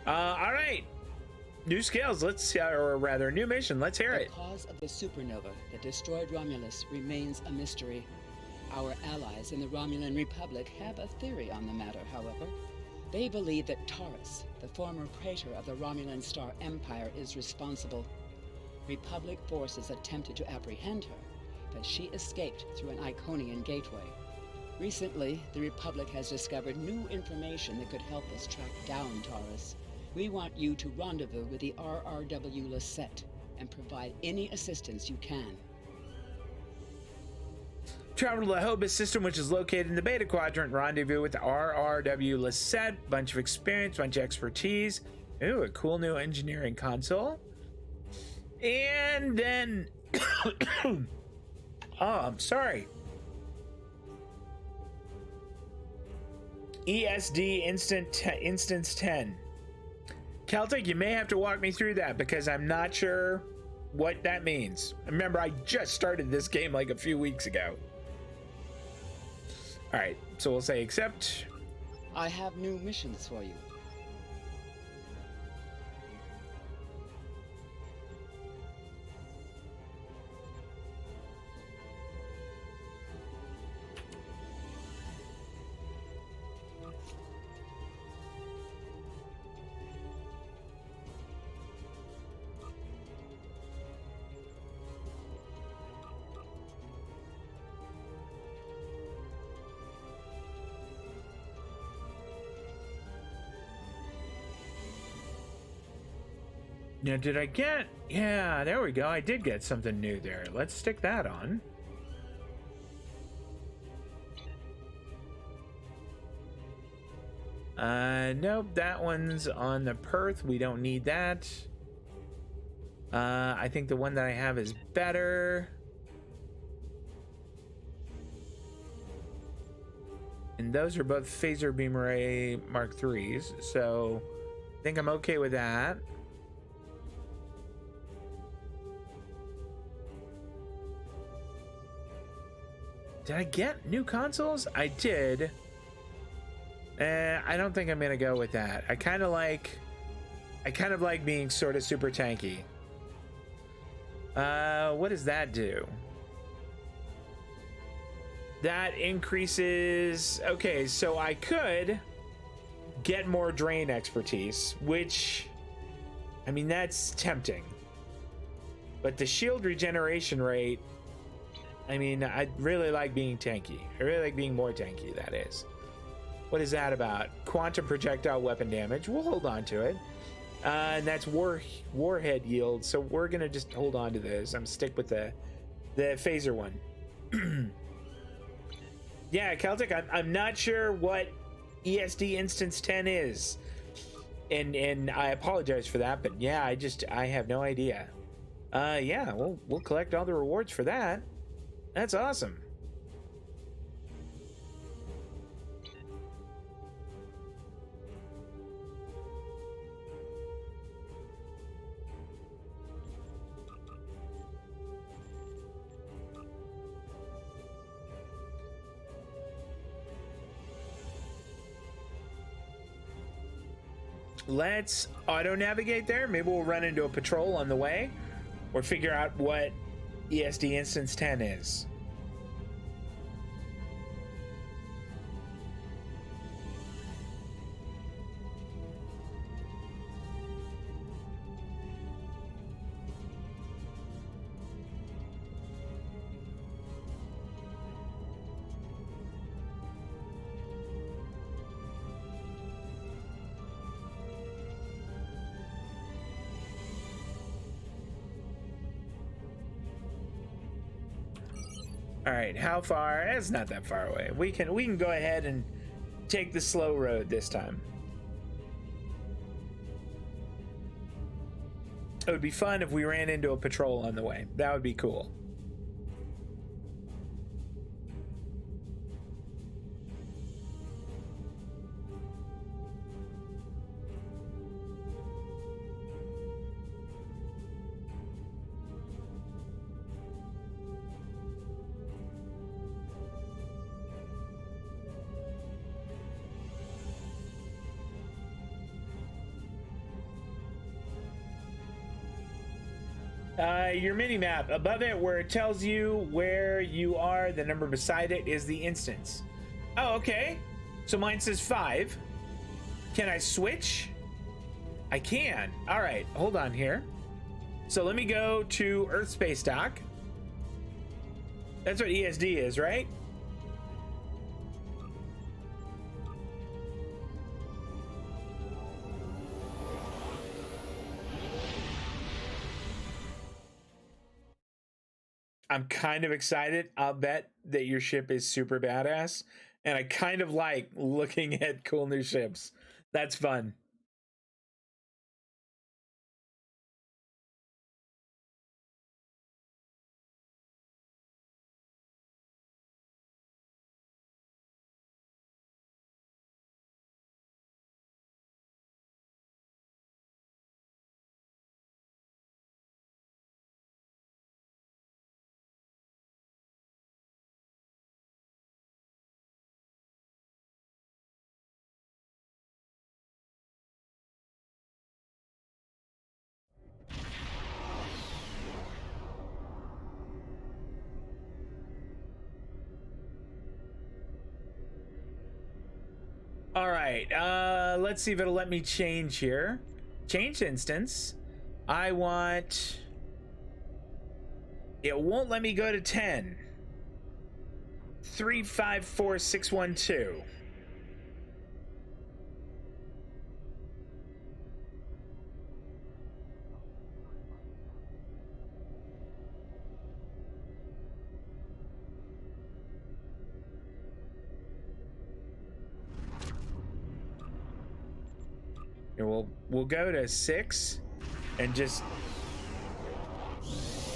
All right. New skills. Let's, or rather, new mission. Let's hear it. The cause of the supernova that destroyed Romulus remains a mystery. Our allies in the Romulan Republic have a theory on the matter, however. They believe that Taurus, the former praetor of the Romulan Star Empire, is responsible. Republic forces attempted to apprehend her, but she escaped through an Iconian gateway. Recently, the Republic has discovered new information that could help us track down Taurus. We want you to rendezvous with the RRW Lisette and provide any assistance you can. Travel to the Hobus system, which is located in the Beta Quadrant. Rendezvous with the RRW Lisette. Bunch of experience, bunch of expertise. Ooh, a cool new engineering console. And then... oh, I'm sorry. ESD Instance 10. Celtic, you may have to walk me through that because I'm not sure what that means. Remember, I just started this game like a few weeks ago. All right, so we'll say accept. I have new missions for you. Now, did I get... Yeah, there we go. I did get something new there. Let's stick that on. Nope, that one's on the Perth. We don't need that. I think the one that I have is better. And those are both Phaser Beam Array Mark IIIs, so I think I'm okay with that. Did I get new consoles? I did. I don't think I'm gonna go with that. I kind of like being sort of super tanky. What does that do? That increases... Okay, so I could get more drain expertise, which... I mean, that's tempting. But the shield regeneration rate... I mean, I really like being tanky. I really like being more tanky, that is. What is that about? Quantum projectile weapon damage. We'll hold on to it. And that's warhead yield, so we're gonna just hold on to this. I'm stick with the phaser one. Yeah, Celtic, I'm not sure what ESD Instance 10 is. And I apologize for that, but yeah, I have no idea. Yeah, we'll collect all the rewards for that. That's awesome. Let's auto navigate there. Maybe we'll run into a patrol on the way or figure out what ESD Instance 10 is. All right, how far? It's not that far away. We can go ahead and take the slow road this time. It would be fun if we ran into a patrol on the way. That would be cool. Your mini map above it, where it tells you where you are, the number beside it is the instance. Oh, okay. So mine says 5. Can I switch? I can. All right, hold on here. So let me go to Earth Space Dock. That's what ESD is, right? I'm kind of excited. I'll bet that your ship is super badass. And I kind of like looking at cool new ships. That's fun. All right, let's see if it'll let me change here. Change instance. I want... It won't let me go to 10. 354612. Here, we'll go to 6 and just...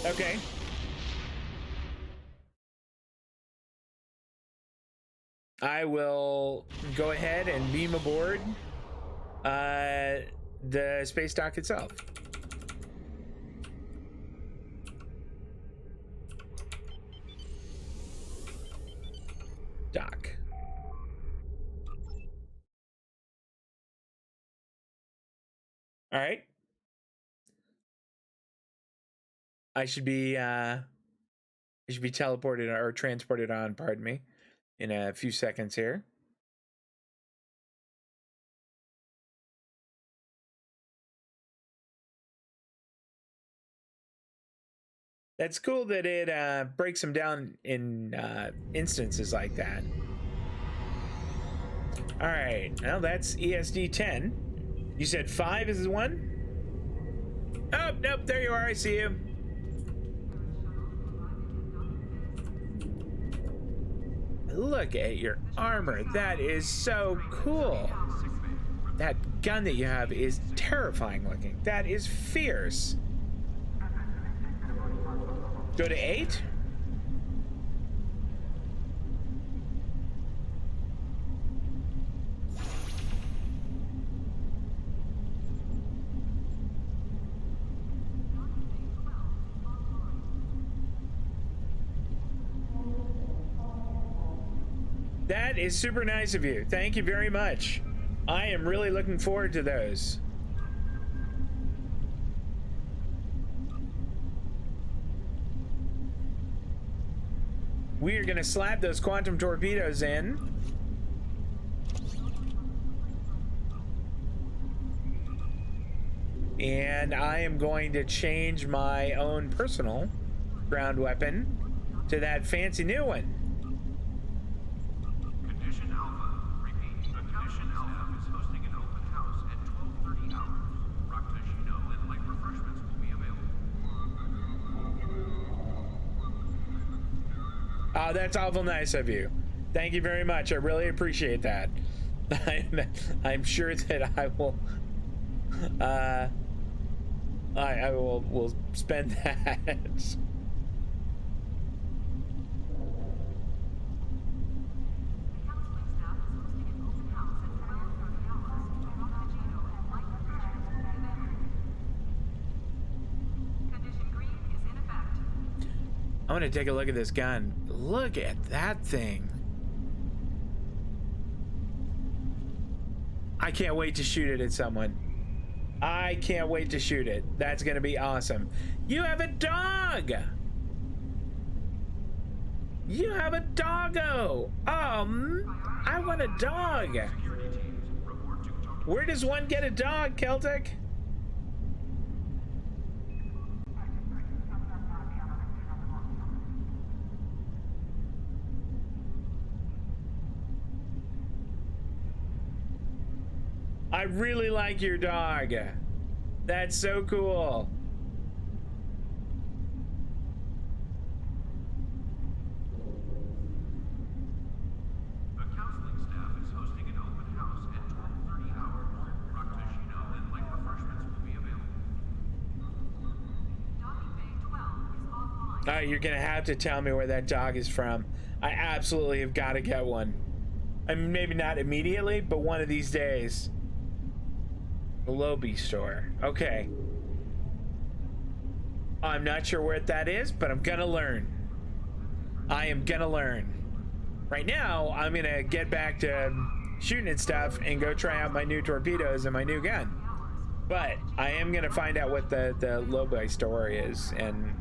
Okay. I will go ahead and beam aboard the space dock itself. Dock. All right. I should be teleported or transported on, pardon me, in a few seconds here. That's cool that it breaks them down in instances like that. All right, now that's ESD 10. You said 5 is the one? Oh, nope, there you are, I see you. Look at your armor, that is so cool. That gun that you have is terrifying looking. That is fierce. Go to 8. That is super nice of you. Thank you very much. I am really looking forward to those. We are going to slap those quantum torpedoes in. And I am going to change my own personal ground weapon to that fancy new one. Condition Alpha. Repeat. Condition Alpha is hosting an open house at 12:30 hours. Frappuccino and light refreshments will be available. Oh, that's awful nice of you. Thank you very much. I really appreciate that. I'm sure that I will I will spend that. I want to take a look at this gun. Look at that thing. I can't wait to shoot it at someone. I can't wait to shoot it. That's gonna be awesome. You have a dog! You have a doggo! I want a dog! Where does one get a dog, Celtic? I really like your dog. That's so cool. The counseling staff is hosting an open house at 12:30 hours. Raktoshino and light refreshments will be available. Docking bay 12 is offline. All right, you're gonna have to tell me where that dog is from. I absolutely have got to get one. I mean, maybe not immediately, but one of these days. The Lobby store. Okay. I'm not sure where that is, but I'm gonna learn. I am gonna learn. Right now, I'm gonna get back to shooting and stuff and go try out my new torpedoes and my new gun. But I am gonna find out what the Lobby store is and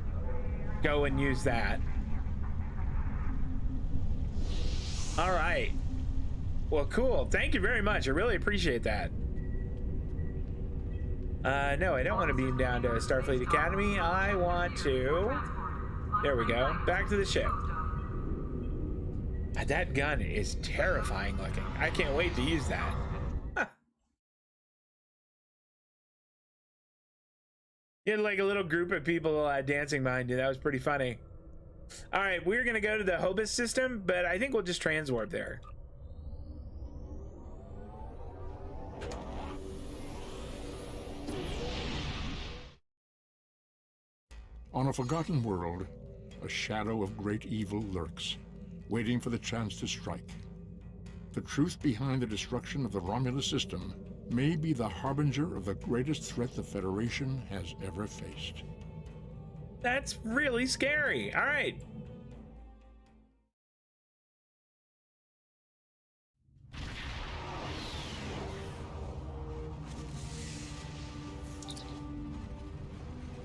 go and use that. All right. Well, cool. Thank you very much. I really appreciate that. No, I don't want to beam down to Starfleet Academy. I want to... There we go. Back to the ship. That gun is terrifying looking. I can't wait to use that. Huh. You had like a little group of people dancing behind you. That was pretty funny. All right, we're going to go to the Hobus system, but I think we'll just transwarp there. On a forgotten world, a shadow of great evil lurks, waiting for the chance to strike. The truth behind the destruction of the Romulus system may be the harbinger of the greatest threat the Federation has ever faced. That's really scary. All right.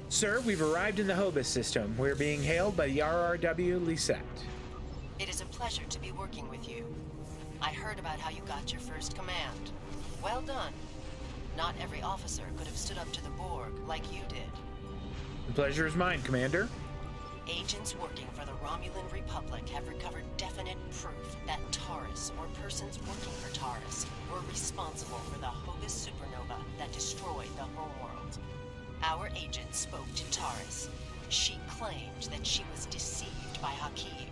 Sir, we've arrived in the Hobus system. We're being hailed by the RRW Lisette. It is a pleasure to be working with you. I heard about how you got your first command. Well done. Not every officer could have stood up to the Borg like you did. The pleasure is mine, Commander. Agents working for the Romulan Republic have recovered definite proof that Taurus, or persons working for Taurus, were responsible for the Hobus supernova that destroyed the homeworld. Our agent spoke to Taurus. She claimed that she was deceived by Hakiv.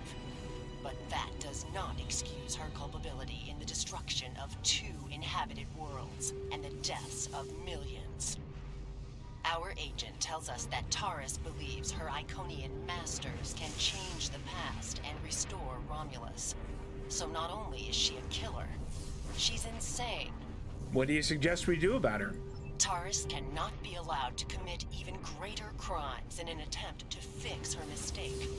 But that does not excuse her culpability in the destruction of 2 inhabited worlds and the deaths of millions. Our agent tells us that Taurus believes her Iconian masters can change the past and restore Romulus. So not only is she a killer, she's insane. What do you suggest we do about her? Taurus cannot be allowed to commit even greater crimes in an attempt to fix her mistake.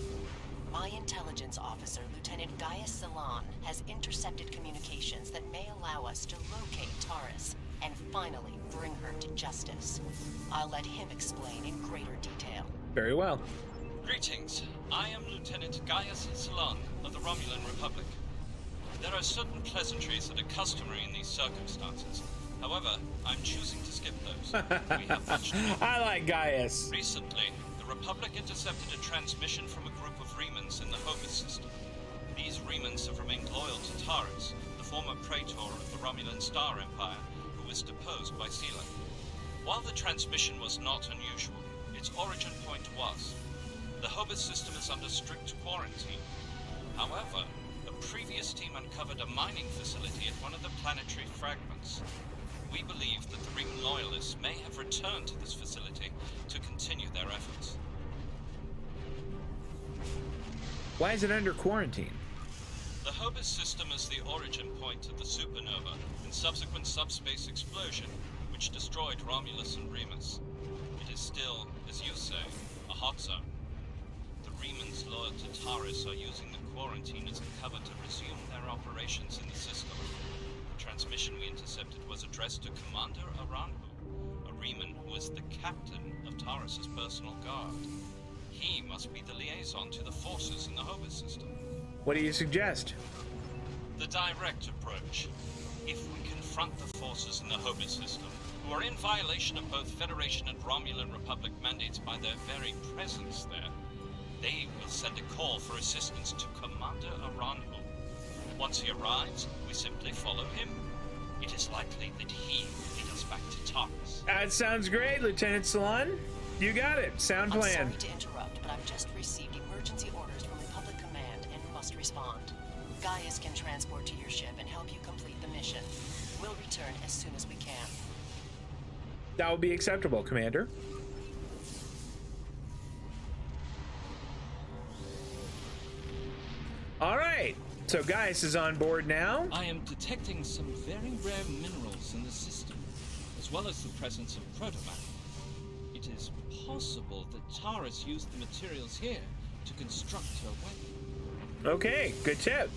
My intelligence officer, Lieutenant Gaius Salon, has intercepted communications that may allow us to locate Taurus and finally bring her to justice. I'll let him explain in greater detail. Very well. Greetings. I am Lieutenant Gaius Salon of the Romulan Republic. There are certain pleasantries that are customary in these circumstances. However, I'm choosing to skip those. We have much to do. I like Gaius. Recently, the Republic intercepted a transmission from a group of Remans in the Hobus system. These Remans have remained loyal to Taurus, the former praetor of the Romulan Star Empire, who was deposed by Sela. While the transmission was not unusual, its origin point was. The Hobus system is under strict quarantine. However, a previous team uncovered a mining facility at one of the planetary fragments. We believe that the Reman loyalists may have returned to this facility to continue their efforts. Why is it under quarantine? The Hobus system is the origin point of the supernova and subsequent subspace explosion, which destroyed Romulus and Remus. It is still, as you say, a hot zone. The Remans loyal to Taurus are using the quarantine as a cover to resume their operations in the system. The transmission we intercepted was addressed to Commander Aranhu, a Reman who is the captain of Taurus's personal guard. He must be the liaison to the forces in the Hobus system. What do you suggest? The direct approach. If we confront the forces in the Hobus system, who are in violation of both Federation and Romulan Republic mandates by their very presence there, they will send a call for assistance to Commander Aranhu. Once he arrives, we simply follow him. It is likely that he will lead us back to Taurus. That sounds great, Lieutenant Salon. You got it. Sound plan. I'm sorry to interrupt, but I've just received emergency orders from Republic Command and must respond. Gaius can transport to your ship and help you complete the mission. We'll return as soon as we can. That will be acceptable, Commander. All right. So Gaius is on board now. I am detecting some very rare minerals in the system, as well as the presence of protomatter. It is possible that Taurus used the materials here to construct her weapon. Okay, good tip.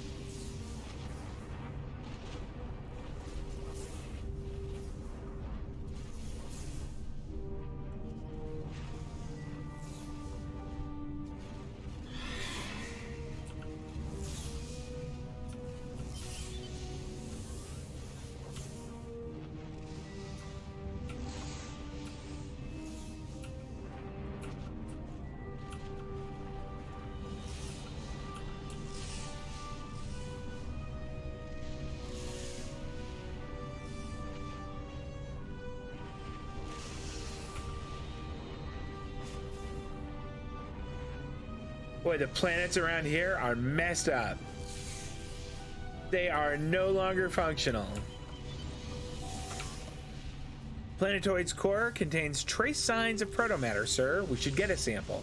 Boy, the planets around here are messed up. They are no longer functional. Planetoid's core contains trace signs of protomatter, sir. We should get a sample.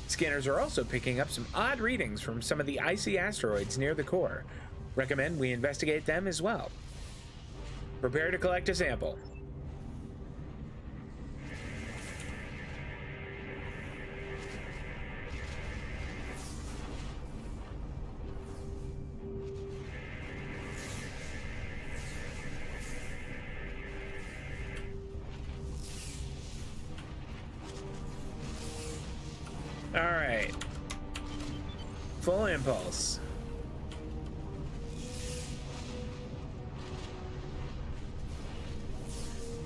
Scanners are also picking up some odd readings from some of the icy asteroids near the core. Recommend we investigate them as well. Prepare to collect a sample. All right. Full impulse.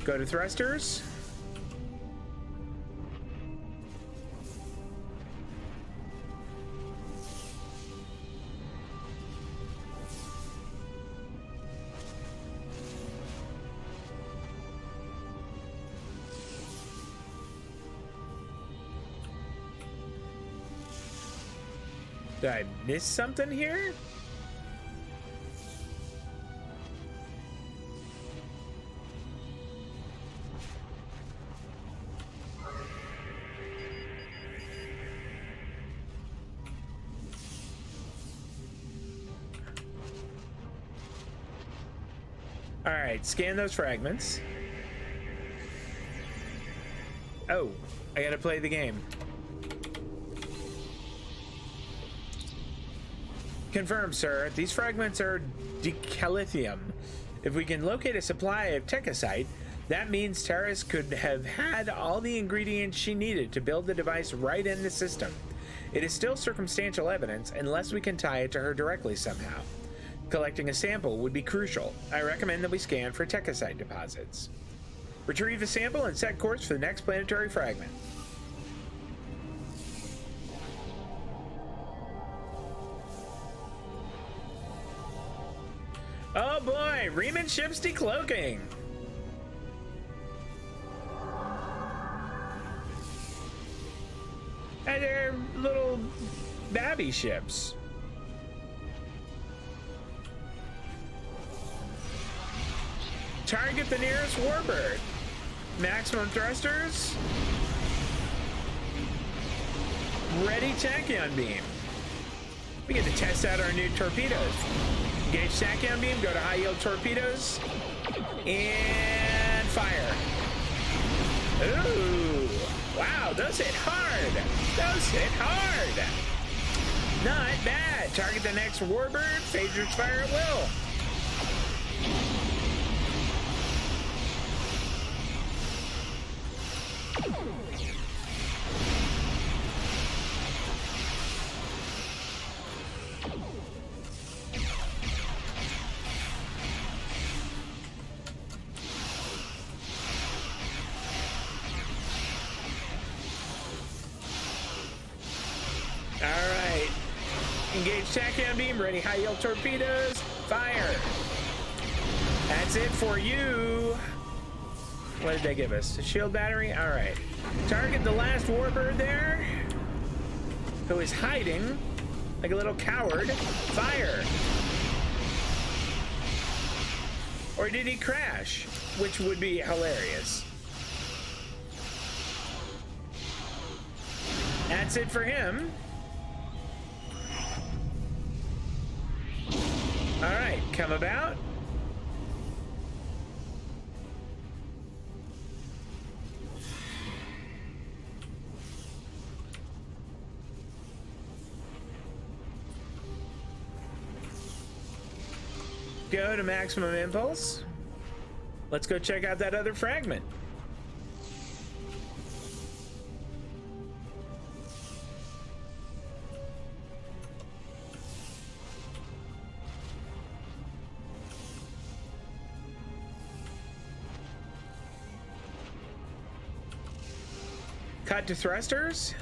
Go to thrusters. Did I miss something here? All right, scan those fragments. Oh, I gotta play the game. Confirmed, sir. These fragments are decalithium. If we can locate a supply of techosite, that means Taurus could have had all the ingredients she needed to build the device right in the system. It is still circumstantial evidence unless we can tie it to her directly somehow. Collecting a sample would be crucial. I recommend that we scan for techosite deposits. Retrieve the sample and set course for the next planetary fragment. Oh boy, Reman ship's decloaking. And they're little babby ships. target the nearest warbird. Maximum thrusters. Ready tachyon beam. We get to test out our new torpedoes. Engage tachyon beam, go to high yield torpedoes, and fire. Ooh, wow, those hit hard. Those hit hard. Not bad. Target the next warbird, phasers fire at will. Alright. Engage tachyon beam, ready high yield torpedoes, fire. That's it for you. What did they give us? A shield battery? Alright. Target the last warbird there, who is hiding like a little coward. Fire. Or did he crash? Which would be hilarious. That's it for him. All right, come about. Go to maximum impulse. Let's go check out that other fragment. Cut to thrusters.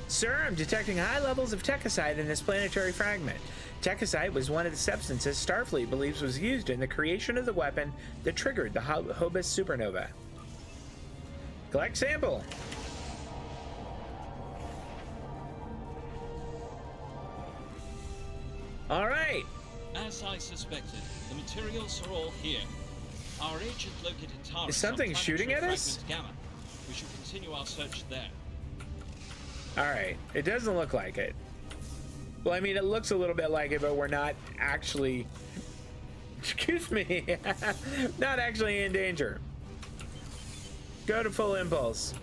Sir, I'm detecting high levels of techicite in this planetary fragment. Techicite was one of the substances Starfleet believes was used in the creation of the weapon that triggered the Hobus supernova. Collect sample. All right. As I suspected, the materials are all here. Our agent located Taris. Is something shooting at us? Gamma. We should continue our search there. All right. It doesn't look like it. Well, I mean, it looks a little bit like it, but we're not actually, excuse me, not actually in danger. Go to full impulse.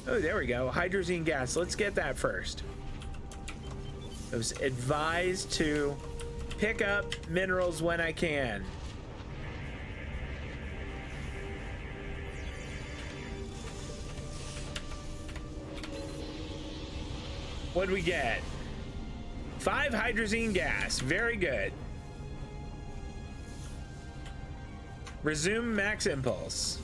Oh, there we go. Hydrazine gas. Let's get that first. I was advised to pick up minerals when I can. What'd we get? 5 hydrazine gas. Very good. Resume max impulse.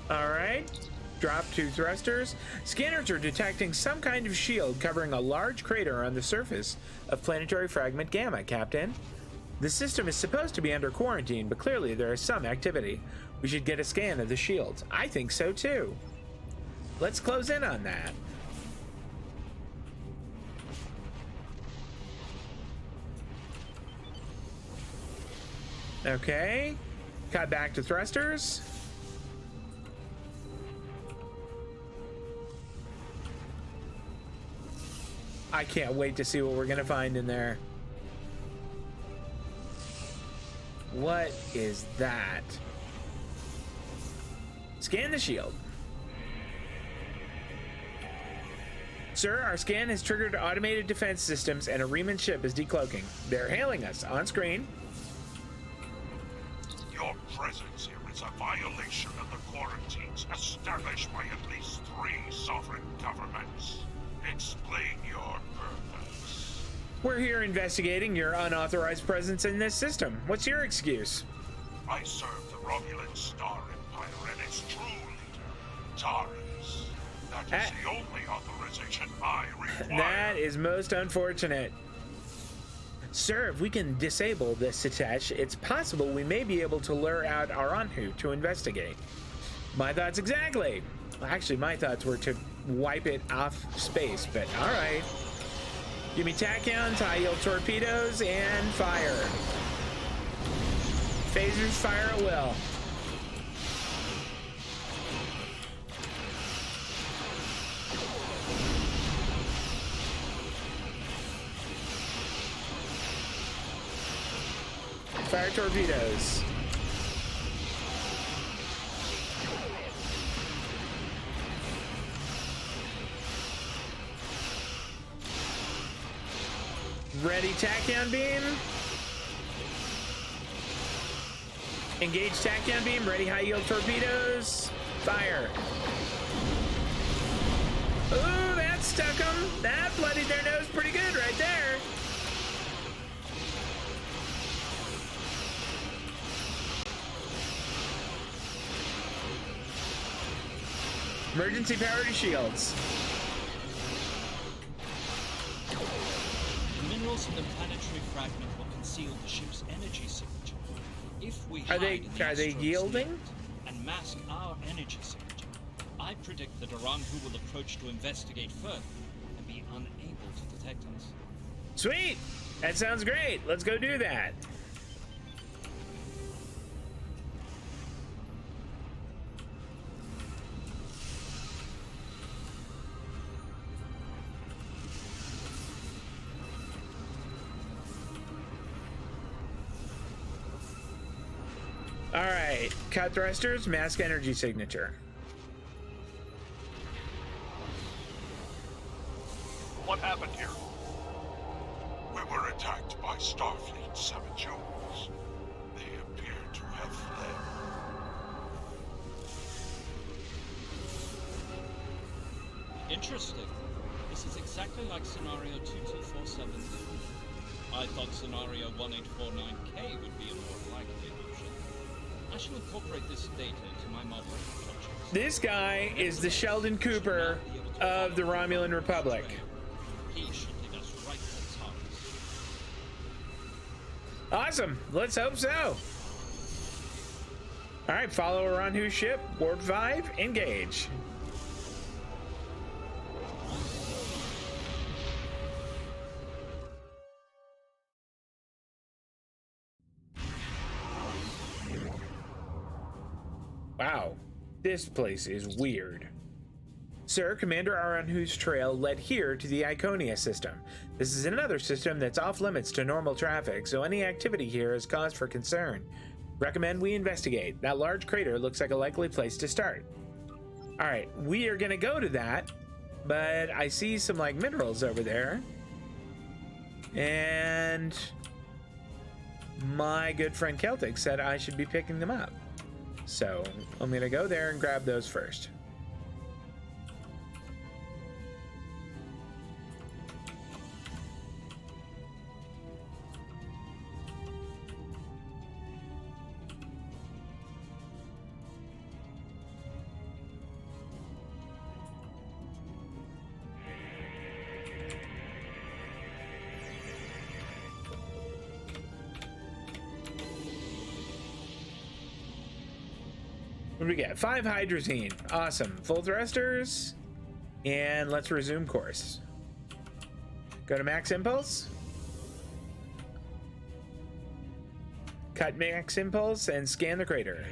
All right, drop 2 thrusters. Scanners are detecting some kind of shield covering a large crater on the surface of planetary fragment Gamma, Captain. The system is supposed to be under quarantine, but clearly there is some activity. We should get a scan of the shield. I think so too. Let's close in on that. Okay, cut back to thrusters. I can't wait to see what we're gonna find in there. What is that? Scan the shield. Sir, our scan has triggered automated defense systems and a Remans ship is decloaking. They're hailing us on screen. Your presence here is a violation of the quarantines established by at least 3 sovereign governments. Explain your purpose. We're here investigating your unauthorized presence in this system. What's your excuse? I serve the Romulan Star Empire and its true leader, Taurus. That is the only authorization I require. That is most unfortunate. Sir, if we can disable this Satesh, it's possible we may be able to lure out Aranhu to investigate. My thoughts exactly. Well, actually, my thoughts were to wipe it off space, but all right. Give me tachyons, high-yield torpedoes, and fire. Phasers fire at will. Fire torpedoes. Ready tachyon beam. Engage tachyon beam. Ready high yield torpedoes. Fire. Ooh, that stuck them. That bloodied their nose pretty good right there. Emergency power to shields. The minerals in the planetary fragment will conceal the ship's energy signature. If we Are hide they in the asteroid's yielding? nest and mask our energy signature, I predict that Aranhu will approach to investigate further and be unable to detect us. Sweet! That sounds great. Let's go do that. All right, cut thrusters, mask energy signature. What happened here? We were attacked by Starfleet Savageons. They appear to have fled. Interesting. This is exactly like scenario 2247. I thought scenario 1849K would be a more likely option. I shall incorporate this data into my modeling projects. This guy is the Sheldon Cooper of the Romulan Republic. He should lead us right to Taurus. Awesome. Let's hope so. All right, follow Aranhu's ship. Warp 5, engage. Wow, this place is weird. Sir, Commander Aranhu's trail led here to the Iconia system. This is another system that's off limits to normal traffic, so any activity here is cause for concern. Recommend we investigate. That large crater looks like a likely place to start. Alright, we are gonna go to that, but I see some like minerals over there. And my good friend Celtic said I should be picking them up. So I'm gonna go there and grab those first. What do we get? 5 hydrazine. Awesome. Full thrusters. And let's resume course. Go to max impulse. Cut max impulse and scan the crater.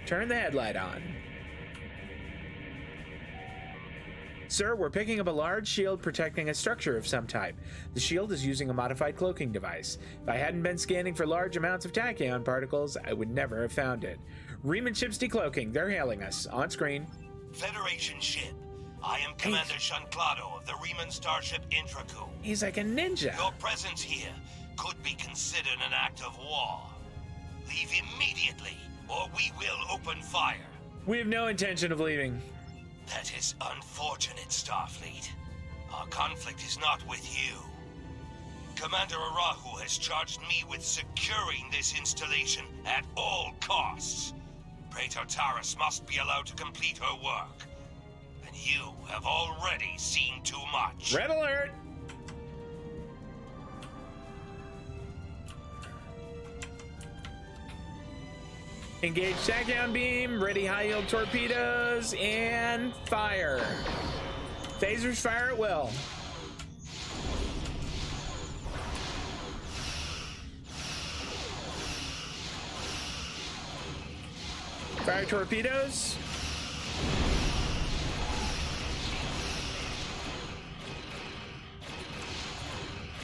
Turn the headlight on. Sir, we're picking up a large shield protecting a structure of some type. The shield is using a modified cloaking device. If I hadn't been scanning for large amounts of tachyon particles, I would never have found it. Remans ship's decloaking. They're hailing us. On screen. Federation ship. I am Commander Shanclado of the Remans starship Intraku. He's like a ninja. Your presence here could be considered an act of war. Leave immediately, or we will open fire. We have no intention of leaving. That is unfortunate, Starfleet. Our conflict is not with you. Commander Arahu has charged me with securing this installation at all costs. Praetor Taurus must be allowed to complete her work. You have already seen too much. Red alert! Engage tachyon beam, ready high-yield torpedoes, and fire. Phasers fire at will. Fire torpedoes.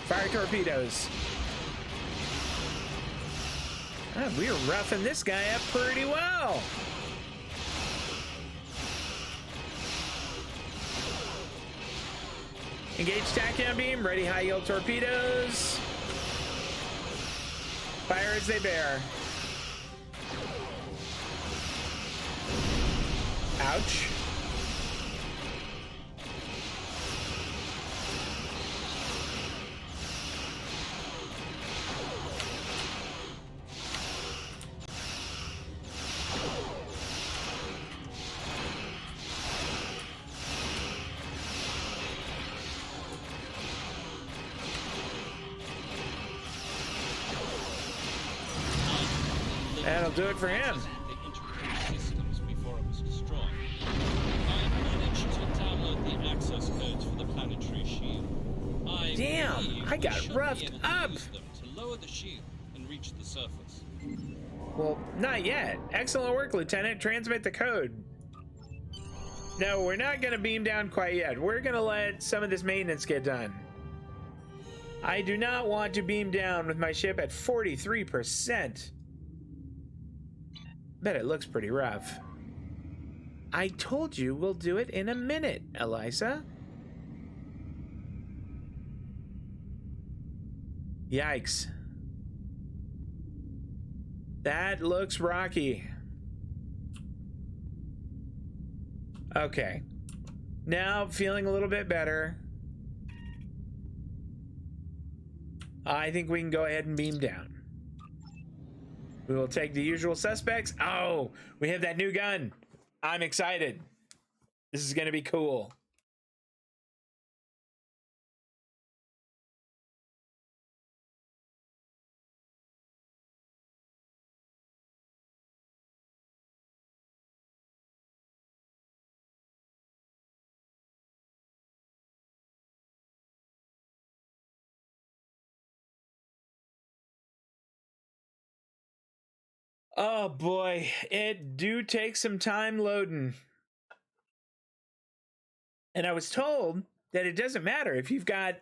Fire torpedoes. Oh, we are roughing this guy up pretty well. Engage tachyon beam, ready high yield torpedoes. Fire as they bear. Ouch. That'll do it for him. The integrated systems before it was destroyed. I managed to download the access codes for the planetary shield. Damn, I got roughed up. Use them to lower the shield and reach the surface. Well, not yet. Excellent work, Lieutenant. Transmit the code. No, we're not going to beam down quite yet. We're going to let some of this maintenance get done. I do not want to beam down with my ship at 43%. Bet it looks pretty rough. I told you we'll do it in a minute, Eliza. Yikes. That looks rocky. Okay. Now feeling a little bit better. I think we can go ahead and beam down. We will take the usual suspects. Oh, we have that new gun. I'm excited. This is going to be cool. Oh boy, it do take some time loading. And I was told that it doesn't matter if you've got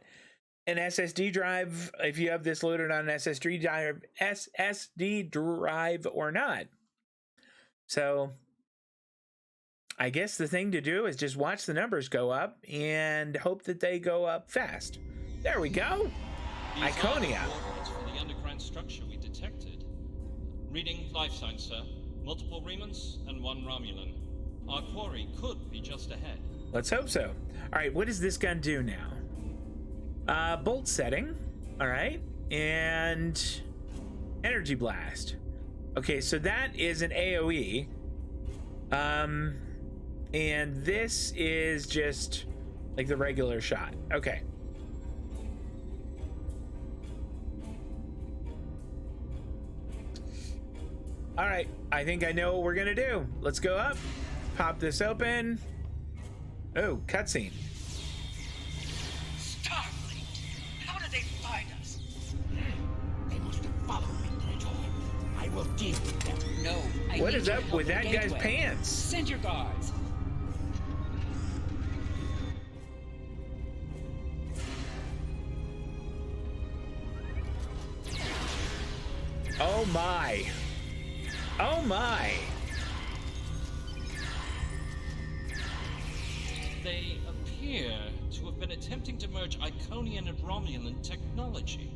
an SSD drive, if you have this loaded on an SSD drive or not. So I guess the thing to do is just watch the numbers go up and hope that they go up fast. There we go. These Iconia. are the coordinates for the underground structure we detected. Reading life signs, sir. Multiple Remans and one Romulan. Our quarry could be just ahead. Let's hope so. All right, what does this gun do now? Bolt setting. All right. And energy blast. Okay, so that is an AoE. And this is just like the regular shot. Okay. All right, I think I know what we're gonna do. Let's go up, pop this open. Oh, cutscene. Starfleet! How did they find us? They must have followed me, Praetor. I will deal with them. No, What is up with that guy's pants? Send your guards. Oh my. Oh my. They appear to have been attempting to merge Iconian and Romulan technology,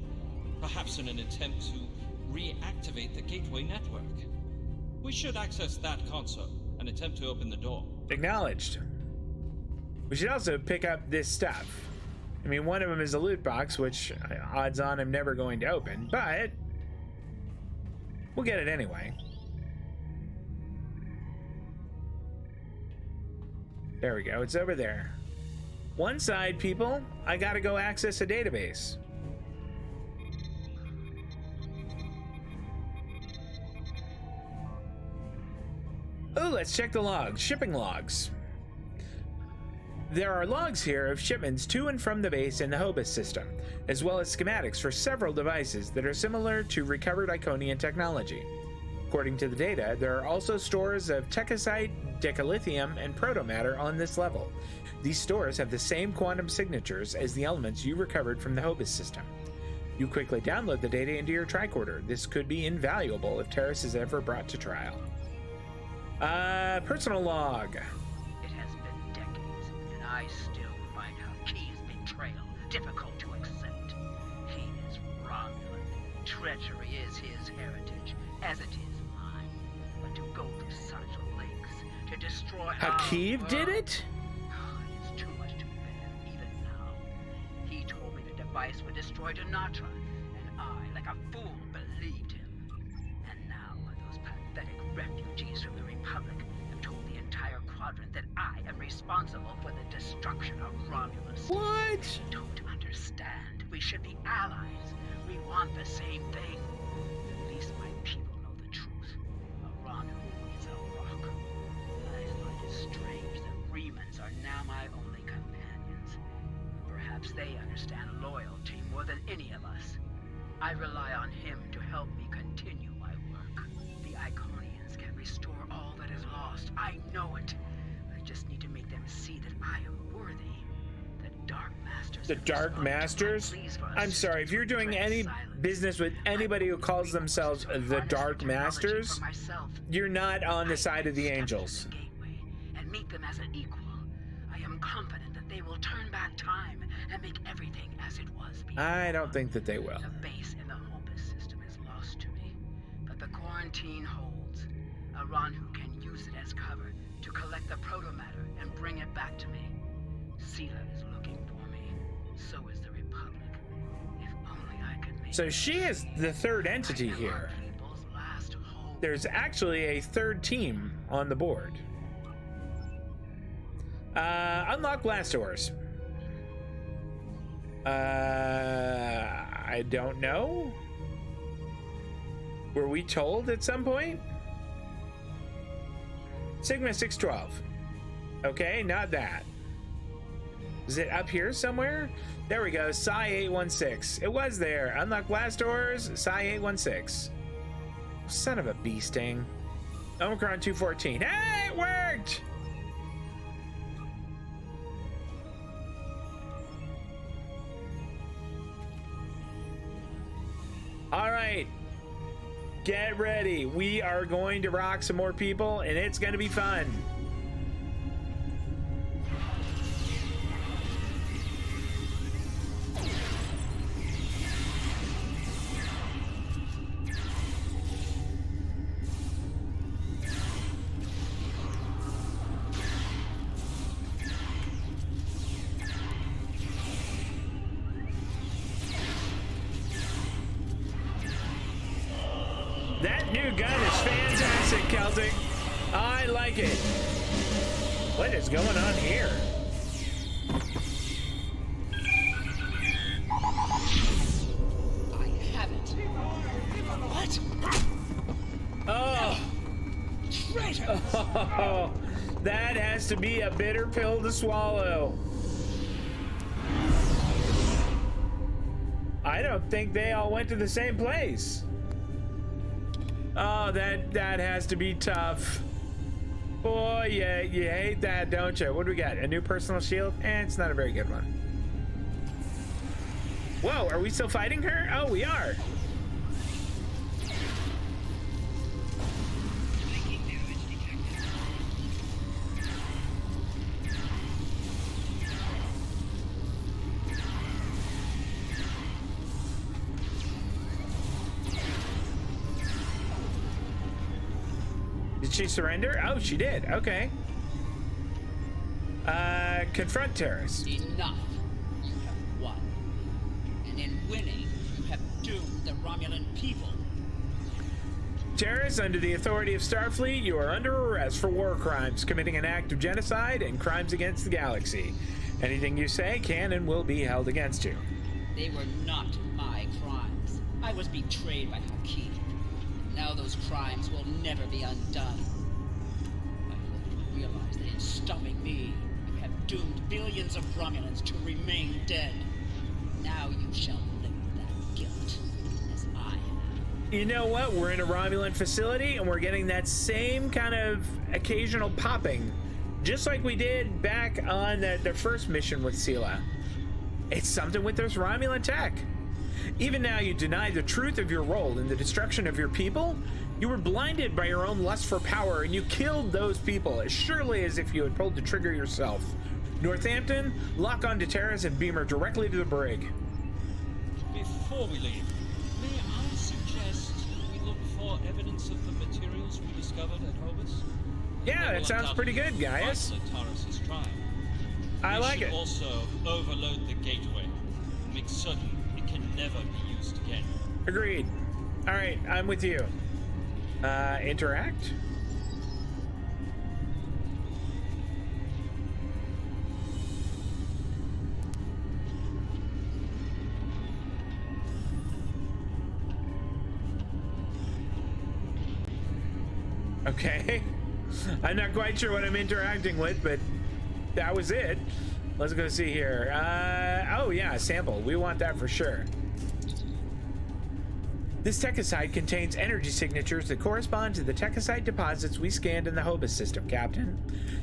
perhaps in an attempt to reactivate the gateway network. We should access that console and attempt to open the door. Acknowledged. We should also pick up this stuff. I mean, one of them is a loot box, which odds on I'm never going to open, but we'll get it anyway. There we go. It's over there. One side, people. I gotta go access a database. Oh, let's check the logs. Shipping logs. There are logs here of shipments to and from the base in the Hobus system, as well as schematics for several devices that are similar to recovered Iconian technology. According to the data, there are also stores of techosite, decalithium, and protomatter on this level. These stores have the same quantum signatures as the elements you recovered from the Hobus system. You quickly download the data into your tricorder. This could be invaluable if Terrace is ever brought to trial. Personal log. It has been decades, and I still find Hakiv's betrayal difficult to accept. He is Romulan. Treachery is his heritage, as it is mine. But to go to such lengths to destroy Hakiv did it? It is too much to bear, even now. He told me the device would destroy Denatra, and I, like a fool, believed him. And now those pathetic refugees from the Republic have told the entire quadrant that I am responsible for the destruction of Romulus. What? They don't understand. We should be allies. We want the same thing. At least my people know the truth. Aran is a rock. I find it strange that Remans are now my only companions. Perhaps they understand loyalty more than any of us. I rely on him to help me continue my work. The Iconians can restore all that is lost. I know it. I just need to make them see that I am worthy. The Dark Masters. The Dark Masters? I'm sorry, if you're doing any business with anybody who calls themselves the Dark Masters, you're not on the side of the Angels. And meet them as an equal. I am confident that they will turn back time and make everything as it was before. I don't think that they will. The base in the Hobus system is lost to me, but the quarantine holds. Aranhu can use it as cover to collect the protomatter and bring it back to me. Sela is looking for me. So is the Republic. If only I could make. So she is the third entity here. There's actually a third team on the board. Unlock blast doors. I don't know. Were we told at some point? Sigma 612. Okay, not that. Is it up here somewhere? There we go, Psi 816. It was there. Unlock blast doors, Psi 816. Son of a bee sting. Omicron 214. Hey, it worked! All right, get ready. We are going to rock some more people, and it's going to be fun. That new gun is fantastic, Celtic. I like it. What is going on here? I have it. What? Oh. Traitor! Oh, that has to be a bitter pill to swallow. I don't think they all went to the same place. Oh, that has to be tough. Boy, yeah, you hate that, don't you? What do we got? A new personal shield? It's not a very good one. Whoa, are we still fighting her? Oh, we are. Did she surrender? Oh, she did. Okay. Confront Terrace. Enough. You have won. And in winning, you have doomed the Romulan people. Terrorists, under the authority of Starfleet, you are under arrest for war crimes, committing an act of genocide and crimes against the galaxy. Anything you say can and will be held against you. They were not my crimes. I was betrayed by Hakeem. Now those crimes will never be undone. I hope you realize that in stopping me, you have doomed billions of Romulans to remain dead. Now you shall live with that guilt, as I have. You know what? We're in a Romulan facility, and we're getting that same kind of occasional popping, just like we did back on the first mission with Sela. It's something with this Romulan tech. Even now, you deny the truth of your role in the destruction of your people. You were blinded by your own lust for power, and you killed those people as surely as if you had pulled the trigger yourself. Northampton, lock on to Terrace and beam her directly to the brig. Before we leave, may I suggest we look for evidence of the materials we discovered at Hobus? Yeah, that sounds pretty good, Gaius. I like it. Also overload the gateway and make certain it can never be used again. Agreed. All right, I'm with you. Interact. Okay. I'm not quite sure what I'm interacting with, but that was it. Let's go see here. Oh yeah, sample. We want that for sure. This techicide contains energy signatures that correspond to the techicide deposits we scanned in the Hobus system, Captain.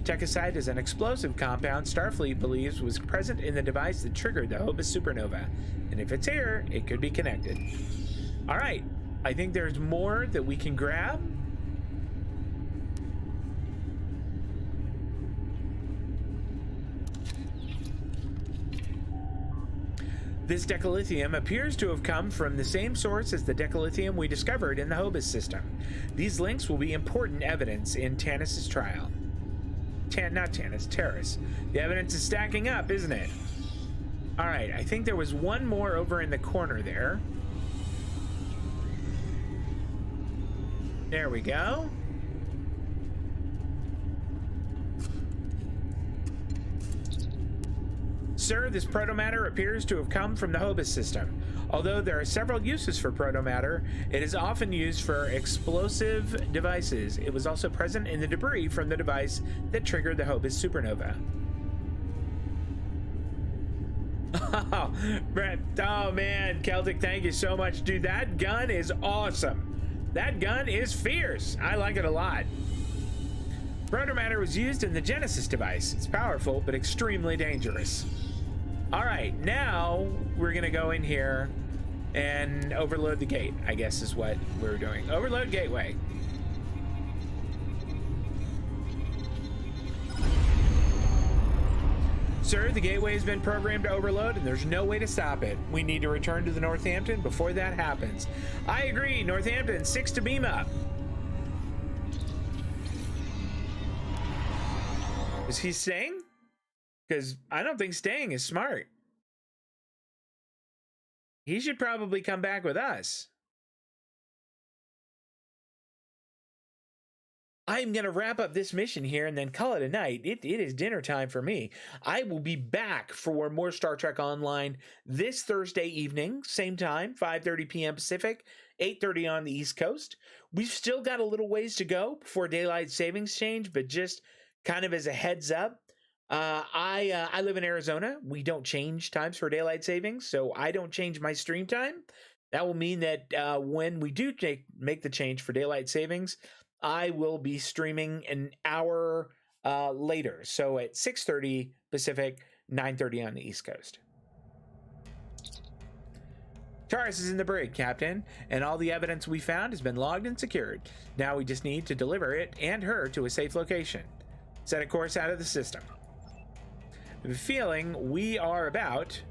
Techicide is an explosive compound Starfleet believes was present in the device that triggered the Hobus supernova. And if it's here, it could be connected. All right, I think there's more that we can grab. This decalithium appears to have come from the same source as the decalithium we discovered in the Hobus system. These links will be important evidence in Tanis's trial. Terrace. The evidence is stacking up, isn't it? All right, I think there was one more over in the corner there. There we go. Sir, this protomatter appears to have come from the Hobus system. Although there are several uses for protomatter, it is often used for explosive devices. It was also present in the debris from the device that triggered the Hobus supernova. Oh man, Celtic, thank you so much, dude. That gun is awesome. That gun is fierce. I like it a lot. Protomatter was used in the Genesis device. It's powerful, but extremely dangerous. All right, now we're gonna go in here and overload the gate, I guess is what we're doing. Overload gateway. Sir, the gateway has been programmed to overload and there's no way to stop it. We need to return to the Northampton before that happens. I agree, Northampton, 6 to beam up. Is he staying? Because I don't think staying is smart. He should probably come back with us. I'm going to wrap up this mission here and then call it a night. It is dinner time for me. I will be back for more Star Trek Online this Thursday evening, same time, 5:30 p.m. Pacific, 8:30 on the East Coast. We've still got a little ways to go before daylight savings change, but just kind of as a heads up, I live in Arizona. We don't change times for daylight savings, so I don't change my stream time. That will mean that when we do make the change for daylight savings, I will be streaming an hour later. So at 6:30 Pacific, 9:30 on the East Coast. Taurus is in the brig, Captain, and all the evidence we found has been logged and secured. Now we just need to deliver it and her to a safe location. Set a course out of the system. I have a feeling we are about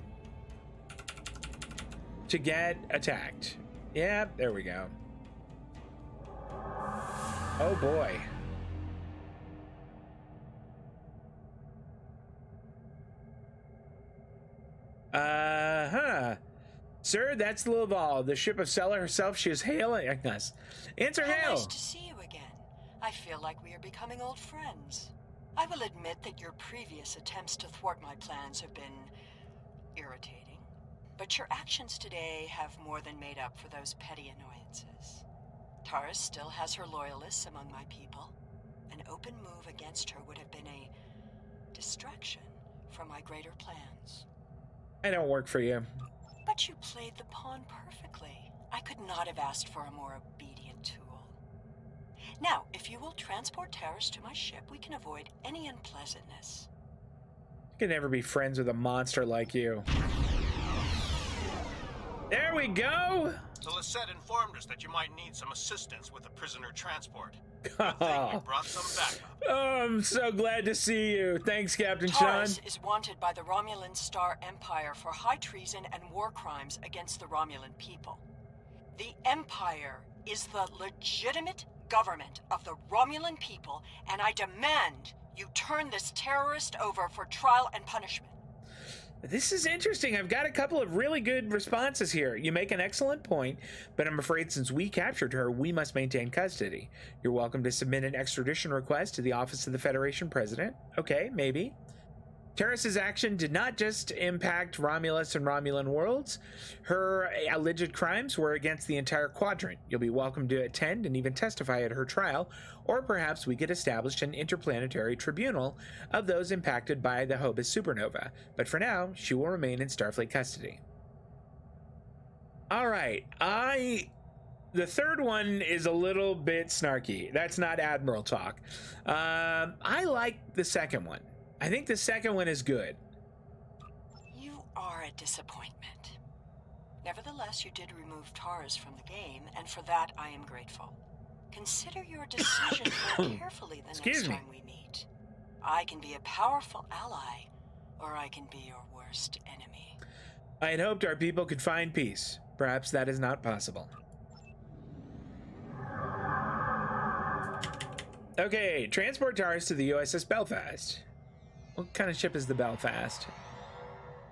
to get attacked. Yeah, there we go. Oh boy. Sir, that's Laval, the ship of Sella herself. She is hailing us. Answer How hail. nice to see you again. I feel like we are becoming old friends. I will admit that your previous attempts to thwart my plans have been irritating, but your actions today have more than made up for those petty annoyances. Taurus still has her loyalists among my people. An open move against her would have been a distraction from my greater plans. I don't work for you. But you played the pawn perfectly. I could not have asked for a more obedient tool. Now, if you will transport Taurus to my ship, we can avoid any unpleasantness. I can never be friends with a monster like you. There we go. The Lisette informed us that you might need some assistance with the prisoner transport. Oh. We brought some backup. Oh, I'm so glad to see you. Thanks, Captain Taurus Sean. is wanted by the Romulan Star Empire for high treason and war crimes against the Romulan people. The Empire is the legitimate government of the Romulan people, and I demand you turn this terrorist over for trial and punishment. This is interesting. I've got a couple of really good responses here. You make an excellent point, but I'm afraid since we captured her, we must maintain custody. You're welcome to submit an extradition request to the Office of the Federation President. Okay, maybe. Taurus's action did not just impact Romulus and Romulan worlds. Her alleged crimes were against the entire quadrant. You'll be welcome to attend and even testify at her trial, or perhaps we could establish an interplanetary tribunal of those impacted by the Hobus supernova. But for now, she will remain in Starfleet custody. All right, the third one is a little bit snarky. That's not Admiral talk. I like the second one. I think the second one is good. You are a disappointment. Nevertheless, you did remove Taurus from the game, and for that I am grateful. Consider your decision more carefully the next time we meet. I can be a powerful ally, or I can be your worst enemy. I had hoped our people could find peace. Perhaps that is not possible. Okay, transport Taurus to the USS Belfast. What kind of ship is the Belfast?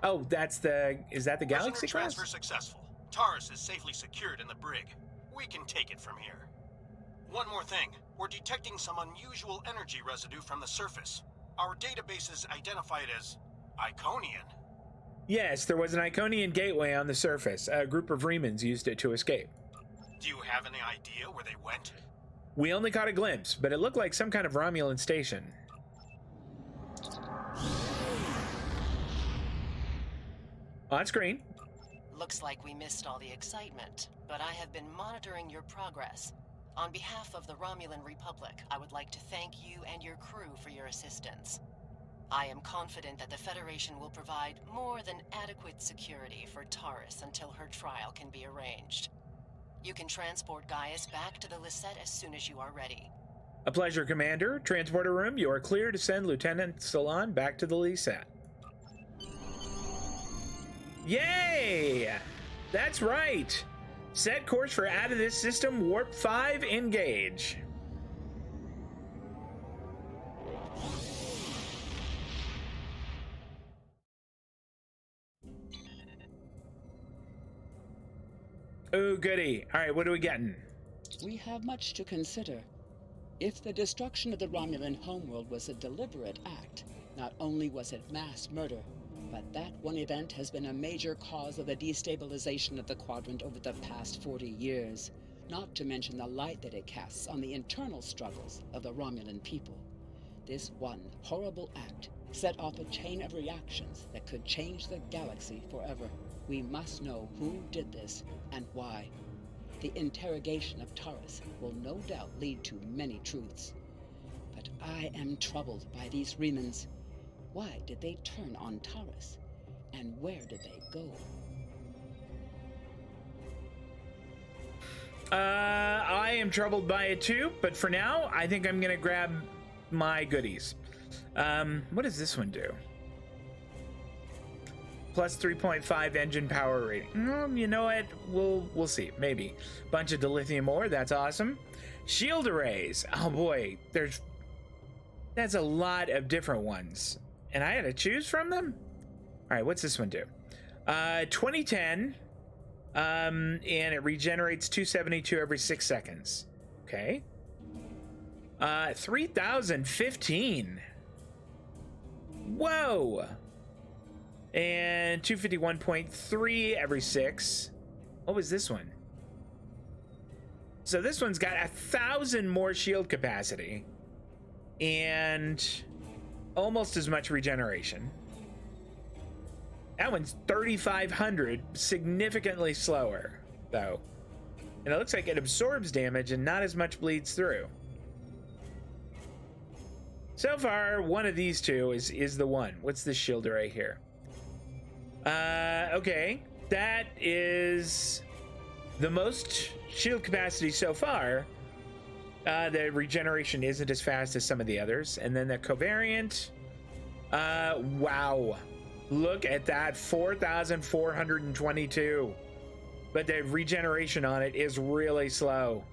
Oh, is that the Galaxy Prisoner class? transfer successful. Taurus is safely secured in the brig. We can take it from here. One more thing. We're detecting some unusual energy residue from the surface. Our databases identify it as Iconian. Yes, there was an Iconian gateway on the surface. A group of Remans used it to escape. Do you have any idea where they went? We only caught a glimpse, but it looked like some kind of Romulan station. On screen. Looks like we missed all the excitement, but I have been monitoring your progress. On behalf of the Romulan Republic, I would like to thank you and your crew for your assistance. I am confident that the Federation will provide more than adequate security for Taurus until her trial can be arranged. You can transport Gaius back to the Lisette as soon as you are ready. A pleasure, Commander. Transporter room, you are clear to send Lieutenant Salon back to the Lisette. Yay! That's right. Set course for out of this system, warp 5, engage. Oh, goody. All right, what are we getting? We have much to consider. If the destruction of the Romulan homeworld was a deliberate act, not only was it mass murder, but that one event has been a major cause of the destabilization of the quadrant over the past 40 years, not to mention the light that it casts on the internal struggles of the Romulan people. This one horrible act set off a chain of reactions that could change the galaxy forever. We must know who did this and why. The interrogation of Taurus will no doubt lead to many truths. But I am troubled by these Remans. Why did they turn on Taurus? And where did they go? I am troubled by it too, but for now, I think I'm gonna grab my goodies. What does this one do? Plus 3.5 engine power rating. You know what? We'll see. Maybe. Bunch of dilithium ore. That's awesome. Shield arrays. Oh boy, that's a lot of different ones, and I had to choose from them. All right, what's this one do? 2010. And it regenerates 272 every 6 seconds. Okay. 3015. Whoa. And 251.3 every 6. What was this one? So this one's got 1,000 more shield capacity and almost as much regeneration. That one's 3,500, significantly slower though. And it looks like it absorbs damage and not as much bleeds through. So far, one of these two is the one. What's this shield right here? Okay, that is the most shield capacity so far. The regeneration isn't as fast as some of the others. And then the covariant, wow. Look at that, 4,422. But the regeneration on it is really slow.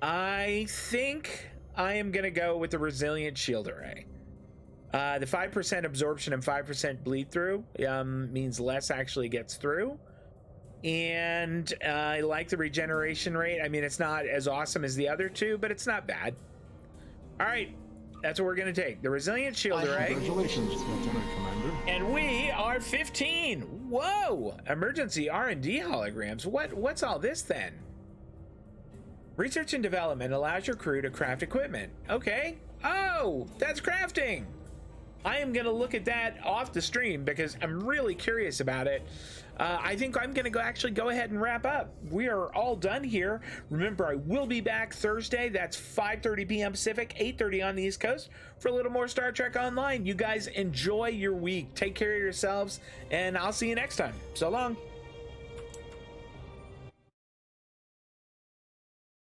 I think I am gonna go with the resilient shield array. The 5% absorption and 5% bleed through means less actually gets through. And I like the regeneration rate. I mean, it's not as awesome as the other two, but it's not bad. All right, that's what we're gonna take. The resilient shield array. Congratulations, Lieutenant Commander. And we are 15. Whoa! Emergency R&D holograms. What's all this then? Research and development allows your crew to craft equipment. Okay. Oh, that's crafting. I am going to look at that off the stream because I'm really curious about it. I think I'm going to actually go ahead and wrap up. We are all done here. Remember, I will be back Thursday. That's 5:30 p.m. Pacific, 8:30 on the East Coast for a little more Star Trek Online. You guys enjoy your week. Take care of yourselves, and I'll see you next time. So long.